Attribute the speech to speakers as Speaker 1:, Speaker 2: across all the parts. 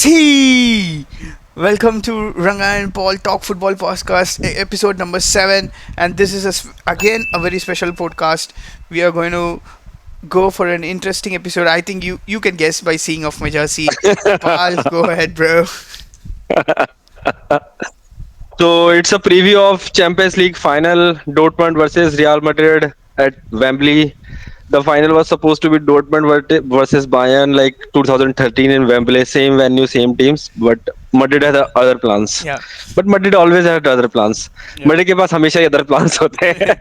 Speaker 1: Messi! Welcome to Ranga and Paul Talk Football Podcast, episode number 7. And this is again a very special podcast. We are going to go for an interesting episode. I think you can guess by seeing off my jersey. Paul, go ahead, bro.
Speaker 2: So it's a preview of Champions League final, Dortmund versus Real Madrid at Wembley. The final was supposed to be Dortmund versus Bayern, like 2013 in Wembley, same venue, same teams, but Madrid had other plans.
Speaker 1: Yeah.
Speaker 2: But Madrid always had other plans.
Speaker 1: Yeah.
Speaker 2: Madrid के पास हमेशा ही other plans होते हैं.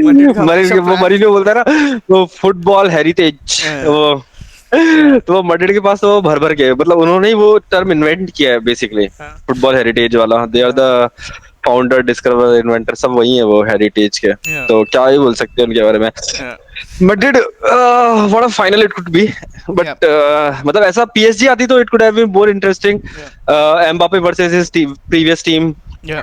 Speaker 1: Madrid का
Speaker 2: Madrid
Speaker 1: हमेशा
Speaker 2: वो
Speaker 1: plan-
Speaker 2: Merino बोलता है ना, वो फुटबॉल हेरिटेज, वो तो वो मड्रिड के पास तो वो भर भर के, मतलब उन्होंने ही वो टर्म इन्वेंट किया है बेसिकली,
Speaker 1: हाँ.
Speaker 2: फुटबॉल हेरिटेज वाला. They are the founder, discover, inventor, सब वही है वो हेरिटेज के.
Speaker 1: Yeah.
Speaker 2: तो क्या ही बोल सकते हैं उनके बारे में.
Speaker 1: Yeah.
Speaker 2: Madrid what a final it could be, but मतलब ऐसा पीएसजी आती तो it could have been more interesting. Mbappe versus his previous team,
Speaker 1: Yeah.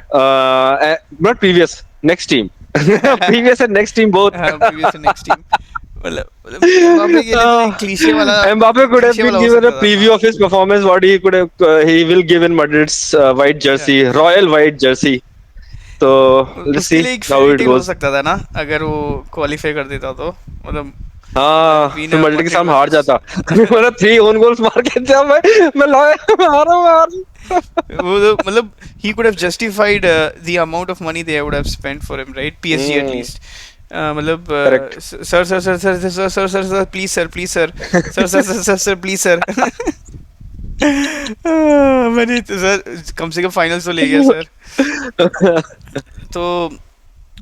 Speaker 2: Not previous, next team. Previous and next team both.
Speaker 1: Previous and next team. Mbappe के लिए cliché वाला
Speaker 2: Mbappe could have
Speaker 1: cliche
Speaker 2: been
Speaker 1: वाला हो
Speaker 2: given a
Speaker 1: सकता था.
Speaker 2: preview of his performance. What he could have, he will give in Madrid's white jersey, royal white jersey. So let's
Speaker 1: उसके
Speaker 2: see
Speaker 1: लिए एक
Speaker 2: how
Speaker 1: fairy
Speaker 2: it
Speaker 1: tale हो
Speaker 2: goes.
Speaker 1: सकता था ना, अगर वो क्वालिफाई कर देता तो मतलब
Speaker 2: हाँ,
Speaker 1: Winner
Speaker 2: फिर Madrid के सामने हार
Speaker 1: Madrid
Speaker 2: जाता. मतलब 3 own goals मार के था, मैं लाया, मैं हारा, मैं हार.
Speaker 1: वो तो मतलब he could have justified the amount of money they would have spent for him, right? PSG at least. मतलब
Speaker 2: Correct.
Speaker 1: Sir please sir please sir मैंने तो सर कम से कम फाइनल्स तो ले गया सर. तो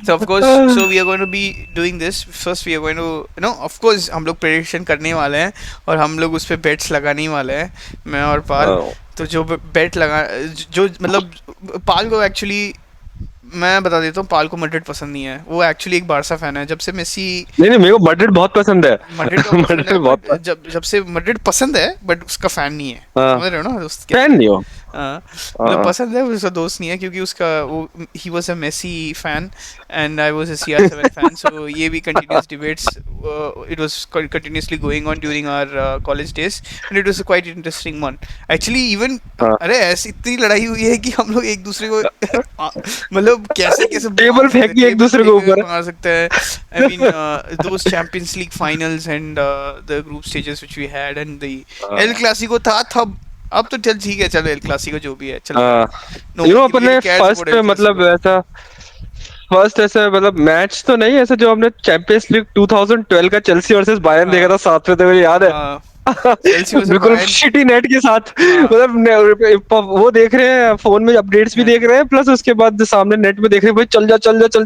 Speaker 1: So of course, so we are going to be doing this. First we are going to, of course हम लोग prediction करने वाले हैं और हम लोग उस पे बेट्स लगाने वाले हैं, मैं और पाल. तो जो बेट लगा, जो मतलब पाल को एक्चुअली मैं बता देता हूँ, पाल को मैड्रिड पसंद नहीं है. वो एक्चुअली एक बारसा फैन है. जब से मेसी
Speaker 2: नहीं, मेरे को मैड्रिड बहुत पसंद है.
Speaker 1: मैड्रिड का पसंद
Speaker 2: मैड्रिड
Speaker 1: है,
Speaker 2: बहुत
Speaker 1: but जब से मैड्रिड पसंद है बट उसका फैन नहीं है.
Speaker 2: हाँ.
Speaker 1: समझ रहे हो ना दोस्त क्या?
Speaker 2: फैन नहीं हो.
Speaker 1: मतलब पसंद है, उसका दोस्त नहीं है, क्योंकि उसका वो ही was a Messi fan and I was a CR7 fan. So ये भी continuous debates, it was continuously going on during our college days and it was quite interesting one actually. Even अरे ऐसी इतनी लड़ाई हुई है कि हम लोग एक दूसरे को मतलब कैसे
Speaker 2: टेबल फेंकी एक दूसरे के ऊपर
Speaker 1: मार सकते हैं. I mean those Champions League finals and the group stages which we had and the El Clasico था. अब तो चल ठीक है, चलो एल क्लासिको जो भी है चल.
Speaker 2: अपने फर्स्ट मतलब ऐसा मतलब मैच तो नहीं, ऐसा जो हमने चैंपियंस लीग 2012 का चेल्सी वर्सेस बायर्न देखा था साथ में, तो मुझे याद है. बिल्कुल शिटी नेट के साथ, मतलब वो देख रहे हैं, फोन में अपडेट्स भी देख रहे हैं, प्लस उसके बाद सामने नेट में देख रहे हैं, भाई चल जा,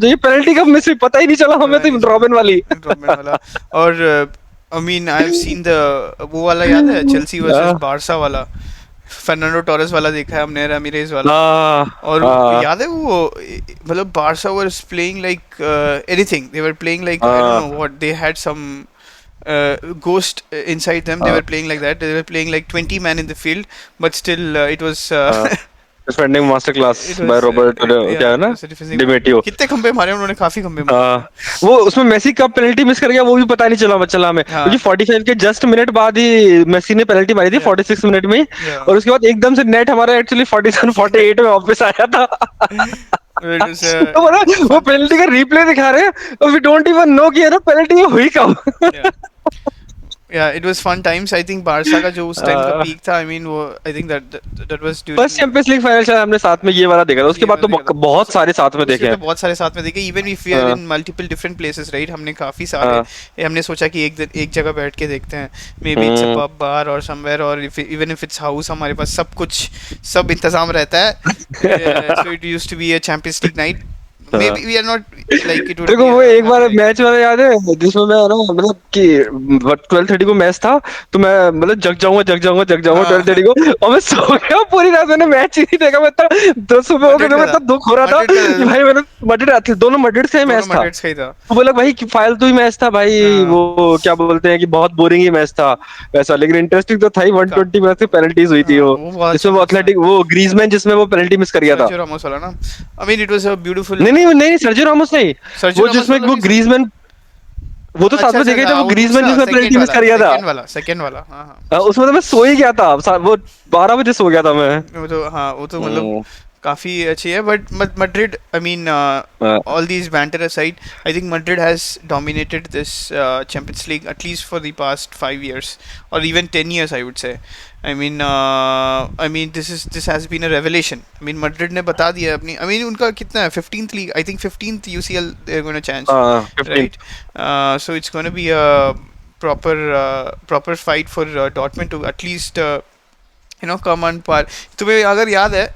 Speaker 2: ये पेनल्टी कब मिस हुई पता ही नहीं चला हमें, तो रॉबिन वाली.
Speaker 1: और I mean I've seen वो वाला याद है, चेल्सी वर्सेस बारसा वाला, फर्नांडो टोरेस वाला देखा है हमने, रामिरेज वाला. और याद है वो मतलब Barca was playing like anything, they were playing like I don't know what, they had some ghost inside them. They were playing like that. They were playing like 20 men in the field, but still it was
Speaker 2: defending masterclass by Robert, क्या है ना, डिमेटियो.
Speaker 1: कितने खंबे मारे उन्होंने, काफी खंबे मारे.
Speaker 2: वो उसमें मेसी कब पेनल्टी मिस कर गया वो भी पता नहीं चला हमें, क्योंकि 45 के जस्ट मिनट बाद ही मेसी ने पेनल्टी मारी थी, 46 मिनट में ही. और उसके बाद एकदम से नेट हमारा एक्चुअली 47 48 में वापस आया था. तो वो पेनल्टी का रिप्ले दिखा रहे हैं और वी डोंट इवन नो कि यार पेनल्टी हुई कब.
Speaker 1: Yeah, it was fun times. I think Barça का जो उस टाइम का पीक था, I mean वो I think that was during
Speaker 2: first champions League final शायद हमने साथ में ये वाला देखा था. उसके बाद तो बहुत सारे साथ में देखे हैं.
Speaker 1: बहुत सारे साथ में देखे. Even if we are in multiple different places, right? हमने काफी सारे, हमने सोचा कि एक जगह बैठ के देखते हैं. Maybe it's a pub, bar or somewhere, or even if it's house, हमारे पास सब इंतजाम रहता है. So it used to be a Champions League night. Maybe we are not like it would.
Speaker 2: देखो वो एक बार मैच वाला याद है जिसमें मैं ना मतलब कि 12:30 को मैच था, तो मैं मतलब जग जाऊंगा 12:30 को, और मैं सो गया पूरी रात. मैंने मैच ही नहीं देखा. मैं तो सुबह हो गया, मैं इतना दुख हो रहा था कि भाई मैंने मैड्रिड, दोनों मैड्रिड से मैच था. बोला भाई फालतू ही मैच था भाई, वो क्या बोलते हैं कि बहुत बोरिंग ही मैच था वैसा, लेकिन इंटरेस्टिंग तो था ही. 120 में से पेनल्टीज हुई थी वो, जिसमें वो एथलेटिक वो ग्रीजमैन जिसमें वो पेनल्टी मिस कर गया था.
Speaker 1: रामोस वाला ना. I mean it was a beautiful.
Speaker 2: नहीं सर्जियो रामोस नहीं, वो जिसमें वो ग्रीजमैन वो तो साथ
Speaker 1: अच्छा
Speaker 2: में
Speaker 1: अच्छा
Speaker 2: देखा
Speaker 1: अच्छा,
Speaker 2: जब वो
Speaker 1: वो
Speaker 2: ग्रीजमैन
Speaker 1: दूसरा
Speaker 2: जिसमें पेनल्टी मिस कर गया था।
Speaker 1: सेकंड वाला, हाँ हाँ।
Speaker 2: उसमें तो मैं सो ही गया था, वो 12 बजे सो गया था मैं।
Speaker 1: वो तो हाँ, वो तो मतलब
Speaker 2: हम्म,
Speaker 1: काफी अच्छी है, बट Madrid, I mean,
Speaker 2: हाँ,
Speaker 1: all these banter aside, I think Madrid has dominated this Champions League at least for the past 5 years or even 10 years, I would say. I mean, this has been a revelation. I mean, Madrid ने बता दिया अपनी, I mean, उनका कितना है 15th league, I think 15th UCL they're going to chance,
Speaker 2: हाँ, 15।
Speaker 1: right? So it's going to be a proper fight for Dortmund to at least come on पार. तुम्हें अगर याद है,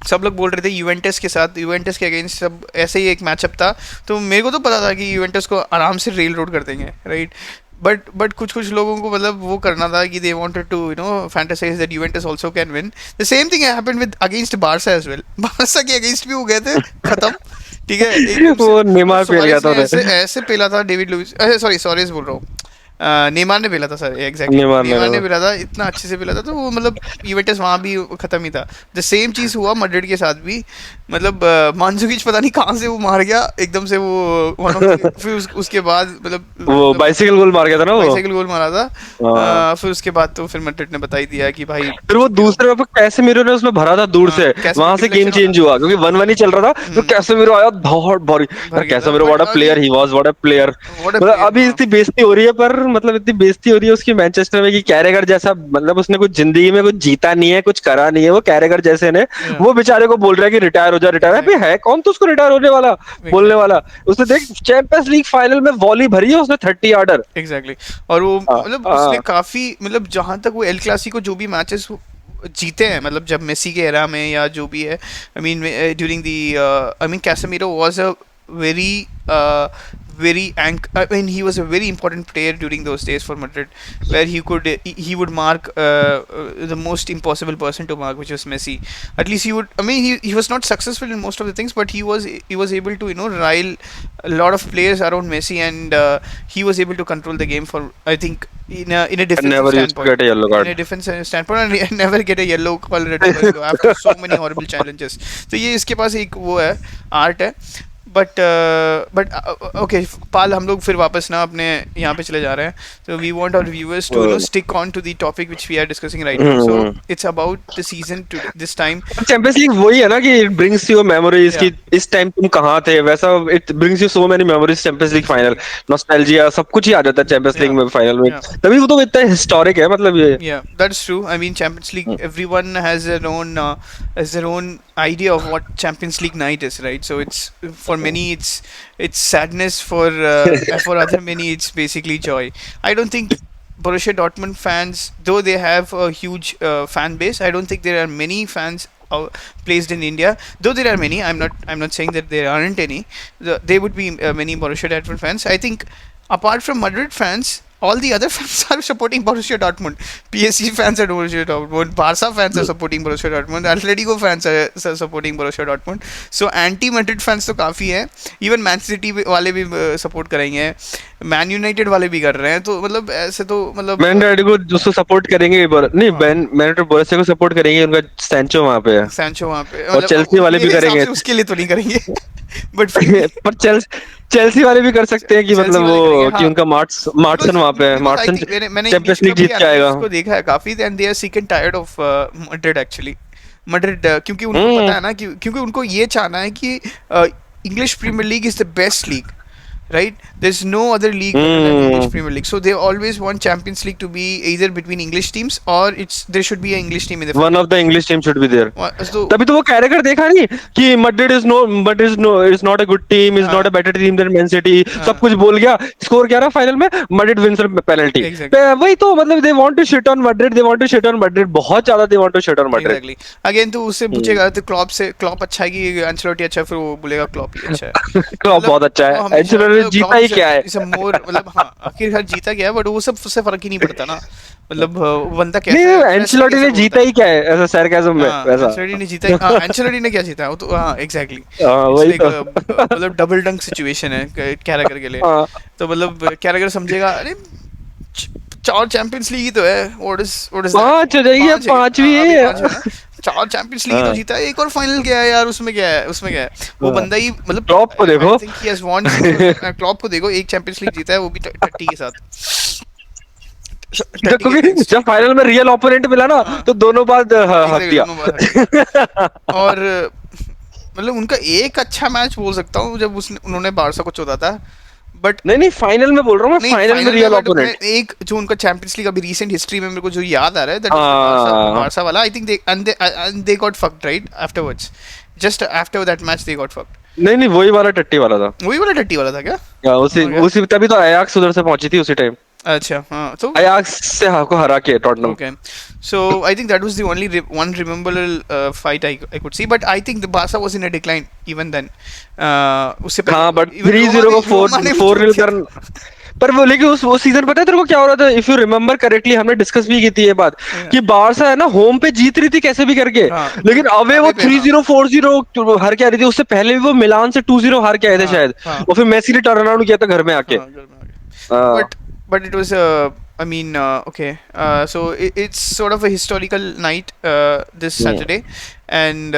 Speaker 1: सब लोग बोल रहे थे यूवेंटस के साथ, यूवेंटस के अगेंस्ट सब ऐसे ही एक मैचअप था, तो मेरे को तो पता था कि यूवेंटस को आराम से रेल रोड कर देंगे, राइट? बट कुछ कुछ लोगों को मतलब वो करना था कि they wanted to fantasize that Juventus also can win. The same thing happened with against Barca as well. Barca के अगेंस्ट भी वो गए थे, खत्म. ठीक है, एकदम से.
Speaker 2: वो
Speaker 1: मतलब
Speaker 2: नेमार फेल गया
Speaker 1: सुआरेस
Speaker 2: था
Speaker 1: ने
Speaker 2: उन्हें।
Speaker 1: ऐसे ऐसे पेला था डेविड लुइस, सॉरी सुआरेस बोल रहा हूँ, नेमार ने पेला था सर, एग्जैक्टली
Speaker 2: नेमार
Speaker 1: नेमार ने
Speaker 2: ने
Speaker 1: पेला था, इतना अच्छे से पेला था, तो वो मतलब यूवेंटस वहाँ भी खत्म ही था. द सेम चीज़ हुआ मैड्रिड के साथ भी. मतलब मांजुकिच पता नहीं कहाँ से वो मार गया एकदम से वो वन ऑफ, फिर उसके बाद
Speaker 2: वो
Speaker 1: मतलब
Speaker 2: बाइसिकल गोल मार गया था ना वो।
Speaker 1: बाइसाइकिल गोल मारा था.
Speaker 2: हाँ।
Speaker 1: फिर उसके बाद तो फिर मैड्रिड ने बता ही दिया कि भाई
Speaker 2: फिर वो दूसरे पे कैसेमीरो ने उसमें भरा था दूर से,
Speaker 1: कैसे
Speaker 2: वहां से गेम
Speaker 1: डिफ्लेक्शन वाला.
Speaker 2: चेंज हुआ क्योंकि 1-1 ही चल रहा था, तो कैसेमीरो आया बहुत भारी।
Speaker 1: भर
Speaker 2: यार
Speaker 1: गया था,
Speaker 2: Casemiro
Speaker 1: but
Speaker 2: what a player
Speaker 1: again
Speaker 2: he was, what a player.
Speaker 1: What a
Speaker 2: मतलब
Speaker 1: प्लेयर.
Speaker 2: अभी इतनी बेइज्जती हो रही है, पर मतलब इतनी बेइज्जती हो रही है उसकी मैनचेस्टर में कि कैरेगर जैसा, मतलब उसने कुछ जिंदगी में कुछ जीता नहीं है, कुछ करा नहीं है वो कैरेगर जैसे ने।
Speaker 1: या
Speaker 2: वो बेचारे को बोल रहा है कि रिटायर हो जा, रिटायर है
Speaker 1: एग्जैक्टली
Speaker 2: है कौन तो उसको रिटायर होने वाला बोलने
Speaker 1: एग्जैक्टली
Speaker 2: वाला। उसने देख चैंपियंस लीग फाइनल में वॉली भरी है उसने 30 यार्डर।
Speaker 1: एग्जैक्टली. और वो
Speaker 2: हाँ,
Speaker 1: मतलब उसने
Speaker 2: हाँ,
Speaker 1: काफी, मतलब जहां तक वो एल क्लासिको जो भी मैचेस जीते हैं, मतलब जब मेसी के एरा में या जो भी है, I mean during the, I mean Casemiro was a very I mean, he was a very important player during those days for Madrid, where he would mark the most impossible person to mark, which was Messi. At least he would. I mean, he was not successful in most of the things, but he was able to rile a lot of players around Messi, and he was able to control the game for, I think, in a
Speaker 2: and
Speaker 1: defensive
Speaker 2: never used to
Speaker 1: standpoint.
Speaker 2: get a yellow
Speaker 1: In a
Speaker 2: card.
Speaker 1: defensive standpoint, and never get a yellow card after so many horrible challenges. तो ये इसके पास एक वो है, art है. But okay पाल, हम लोग फिर वापस ना अपने यहाँ पे चले जा रहे हैं. तो we want our viewers to stick on to the topic which we are discussing right now. So it's about the season to this time.
Speaker 2: Champions League वही है ना कि इट ब्रिंग्स यू मेमोरीज
Speaker 1: या
Speaker 2: कि इस टाइम तुम कहाँ थे, वैसा it brings you so many memories. Champions League final,
Speaker 1: exactly.
Speaker 2: Nostalgia सब कुछ ही आ जाता है चैंपियंस लीग
Speaker 1: या
Speaker 2: में फाइनल में,
Speaker 1: या
Speaker 2: तभी वो तो इतना हिस्टोरिक है मतलब ये।
Speaker 1: Yeah, that's true. I mean, Champions League. Everyone has their own idea of what Champions League night is, right? So it's, for many it's sadness, for other many it's basically joy. I don't think Borussia Dortmund fans, though they have a huge fan base, I don't think there are many fans placed in India. Though there are many, I'm not saying that there aren't any. There would be many Borussia Dortmund fans. I think apart from Madrid fans, all the other fans are supporting Borussia Dortmund. PSG fans are Borussia Dortmund. Barca fans are supporting Borussia Dortmund. Atletico fans are supporting Borussia Dortmund. So anti-Madrid fans तो काफ़ी है. Even Man City वाले भी support करेंगे. Man United वाले भी कर रहे हैं. तो मतलब ऐसे तो मतलब
Speaker 2: मैन यूनाइटेड को जिसको सपोर्ट करेंगे नहीं,
Speaker 1: हाँ,
Speaker 2: मैन यूनाइटेड बोरेसिया को सपोर्ट करेंगे, उनका सैंचो वहां पे है।
Speaker 1: सैंचो वहाँ पे,
Speaker 2: और
Speaker 1: मतलब
Speaker 2: चेल्सी वाले भी
Speaker 1: मेरे हिसाब
Speaker 2: करेंगे।
Speaker 1: से उसके लिए तो नहीं करेंगे. बट फिर भी
Speaker 2: पर चेल्सी वाले भी कर सकते हैं कि
Speaker 1: चेल्सी
Speaker 2: मतलब
Speaker 1: वाले करेंगे,
Speaker 2: वो कि
Speaker 1: हाँ.
Speaker 2: उनका मार्टसन वहां पे है,
Speaker 1: Because I
Speaker 2: मार्टसन
Speaker 1: think मैंने
Speaker 2: चैंपियंस
Speaker 1: इंग्लिश
Speaker 2: लीग
Speaker 1: क्लब
Speaker 2: जीत
Speaker 1: के
Speaker 2: के आएगा।
Speaker 1: एनालिस्ट को देखा है काफी, and they are sick and tired of Madrid actually. Madrid क्योंकि उनको पता है ना कि क्योंकि उनको ये चाहना है कि English Premier League is the best league, right? There's no other league better than English Premier League. So they always want Champions League to be either between English teams, or there should be an English team in the
Speaker 2: one
Speaker 1: final.
Speaker 2: Of the English team should be there.
Speaker 1: So
Speaker 2: तभी तो वो character देखा नहीं कि Madrid is not a good team, is not a
Speaker 1: हाँ
Speaker 2: better team than Man City, सब
Speaker 1: हाँ
Speaker 2: कुछ बोल गया। स्कोर क्या रहा फाइनल में? Madrid wins penalty.
Speaker 1: exactly
Speaker 2: वही तो मतलब they want to shit on Madrid, they want to shit on Madrid, बहुत ज्यादा they want to shit on Madrid.
Speaker 1: exactly. Again तो उससे पूछेगा तो क्लॉप अच्छा है कि एंचेलोटी अच्छा है, फिर वो बोलेगा क्लॉप ही अच्छा है.
Speaker 2: क्लॉप बहुत अच्छा
Speaker 1: वो
Speaker 2: है,
Speaker 1: हमेशा
Speaker 2: एंचेलोटी
Speaker 1: मतलब
Speaker 2: जीता
Speaker 1: क्लॉप
Speaker 2: ही क्या है।
Speaker 1: इज अ मोर, मतलब हाँ आखिरकार जीता क्या है, बट वो सब उससे फर्क ही नहीं पड़ता ना. मतलब वो बंदा
Speaker 2: नहीं,
Speaker 1: कैसे प्रेस में
Speaker 2: एंचेलोटी
Speaker 1: कैसे
Speaker 2: ने
Speaker 1: बोलता
Speaker 2: जीता
Speaker 1: है.
Speaker 2: ही क्या है ऐसा सरकाज़म में
Speaker 1: हाँ
Speaker 2: वैसा।
Speaker 1: एंचेलोटी ने जीता, हाँ एंचेलोटी ने क्या जीता है वो तो, हाँ एग्जैक्टली.
Speaker 2: हाँ
Speaker 1: इट्स
Speaker 2: वही
Speaker 1: लाइक
Speaker 2: तो।
Speaker 1: मतलब डबल डंक सिचुएशन है कैरेगर के लिए.
Speaker 2: हाँ,
Speaker 1: तो मतलब कैरेगर समझेगा, अरे चार चैंपियंस लीग ही तो है, व्हाट इज दैट?
Speaker 2: पांच हो जाएगी या
Speaker 1: पांच है क्या?
Speaker 2: पांचवी
Speaker 1: हाँ, अभी
Speaker 2: है।
Speaker 1: पांच है ना। चार चैंपियंस लीग ही तो
Speaker 2: हाँ
Speaker 1: जीता है, एक और फाइनल क्या है यार, उसमें क्या है, उसमें क्या है? वो
Speaker 2: हाँ।
Speaker 1: बंदा ही मतलब,
Speaker 2: टॉप को
Speaker 1: आई
Speaker 2: देखो।
Speaker 1: थिंक ही हैज वॉन 6 और क्लॉप को देखो, एक चैंपियंस लीग जीता है वो भी टट्टी के साथ,
Speaker 2: जब
Speaker 1: टट्टी के
Speaker 2: क्योंकि
Speaker 1: अगेंस्ट।
Speaker 2: जब फाइनल में रियल ओपोनेंट मिला ना,
Speaker 1: हाँ
Speaker 2: तो दोनों बार हक
Speaker 1: एग्जैक्टली,
Speaker 2: दिया।
Speaker 1: दोनों बार हक दिया। और मतलब उनका एक अच्छा मैच बोल सकता हूँ जब उसने उन्होंने बारसा को चौथा था, बट
Speaker 2: नहीं नहीं, फाइनल में बोल रहा हूँ मैं,
Speaker 1: नहीं
Speaker 2: फाइनल में
Speaker 1: फाइनल में,
Speaker 2: रियल
Speaker 1: बट मैं
Speaker 2: ओपोनेंट।
Speaker 1: एक जो उनका चैंपियंस लीग अभी रीसेंट हिस्ट्री में मेरे को जो याद आ रहा है, दैट वाज द बारसा,
Speaker 2: हाँ
Speaker 1: बारसा वाला, I think they got fucked right afterwards, just after that match they got fucked.
Speaker 2: नहीं नहीं, वही वाला टट्टी वाला था।
Speaker 1: वही वाला टट्टी वाला था क्या?
Speaker 2: हाँ, उसी
Speaker 1: ओके,
Speaker 2: उसी तभी तो अयाक्स उधर से पहुंची थी उसी टाइम।
Speaker 1: अच्छा हाँ तो
Speaker 2: अयाक्स से को हरा के Tottenham.
Speaker 1: okay. So I think that was the only one rememberable fight I could see. But I think the Barca was in a decline even then. उससे
Speaker 2: हाँ
Speaker 1: पहले
Speaker 2: बट
Speaker 1: even
Speaker 2: 3-0 को
Speaker 1: रोमा ने भी
Speaker 2: 4-0
Speaker 1: चोट किया
Speaker 2: कर।
Speaker 1: था।
Speaker 2: पर वो लेकिन उस सीजन पता है तेरे को क्या हो रहा था, इफ यू रिमेम्बर करेक्टली, हमने डिस्कस भी की थी ये बात,
Speaker 1: Yeah.
Speaker 2: कि बारसा है ना होम पे जीत रही थी कैसे भी करके,
Speaker 1: हाँ
Speaker 2: लेकिन
Speaker 1: बट
Speaker 2: अवे वो
Speaker 1: अवे पे, हाँ
Speaker 2: 3-0 4-0 हार के आ रही थी। उससे पहले भी वो मिलान से 2-0 हार के आए थे
Speaker 1: हाँ
Speaker 2: शायद।
Speaker 1: हाँ
Speaker 2: और फिर मेसी ने टर्न अराउंड किया था घर में आके।
Speaker 1: हाँ घर में आ गया।
Speaker 2: हाँ।
Speaker 1: But it was I mean okay, so it's sort of a historical night this
Speaker 2: hmm.
Speaker 1: Saturday, and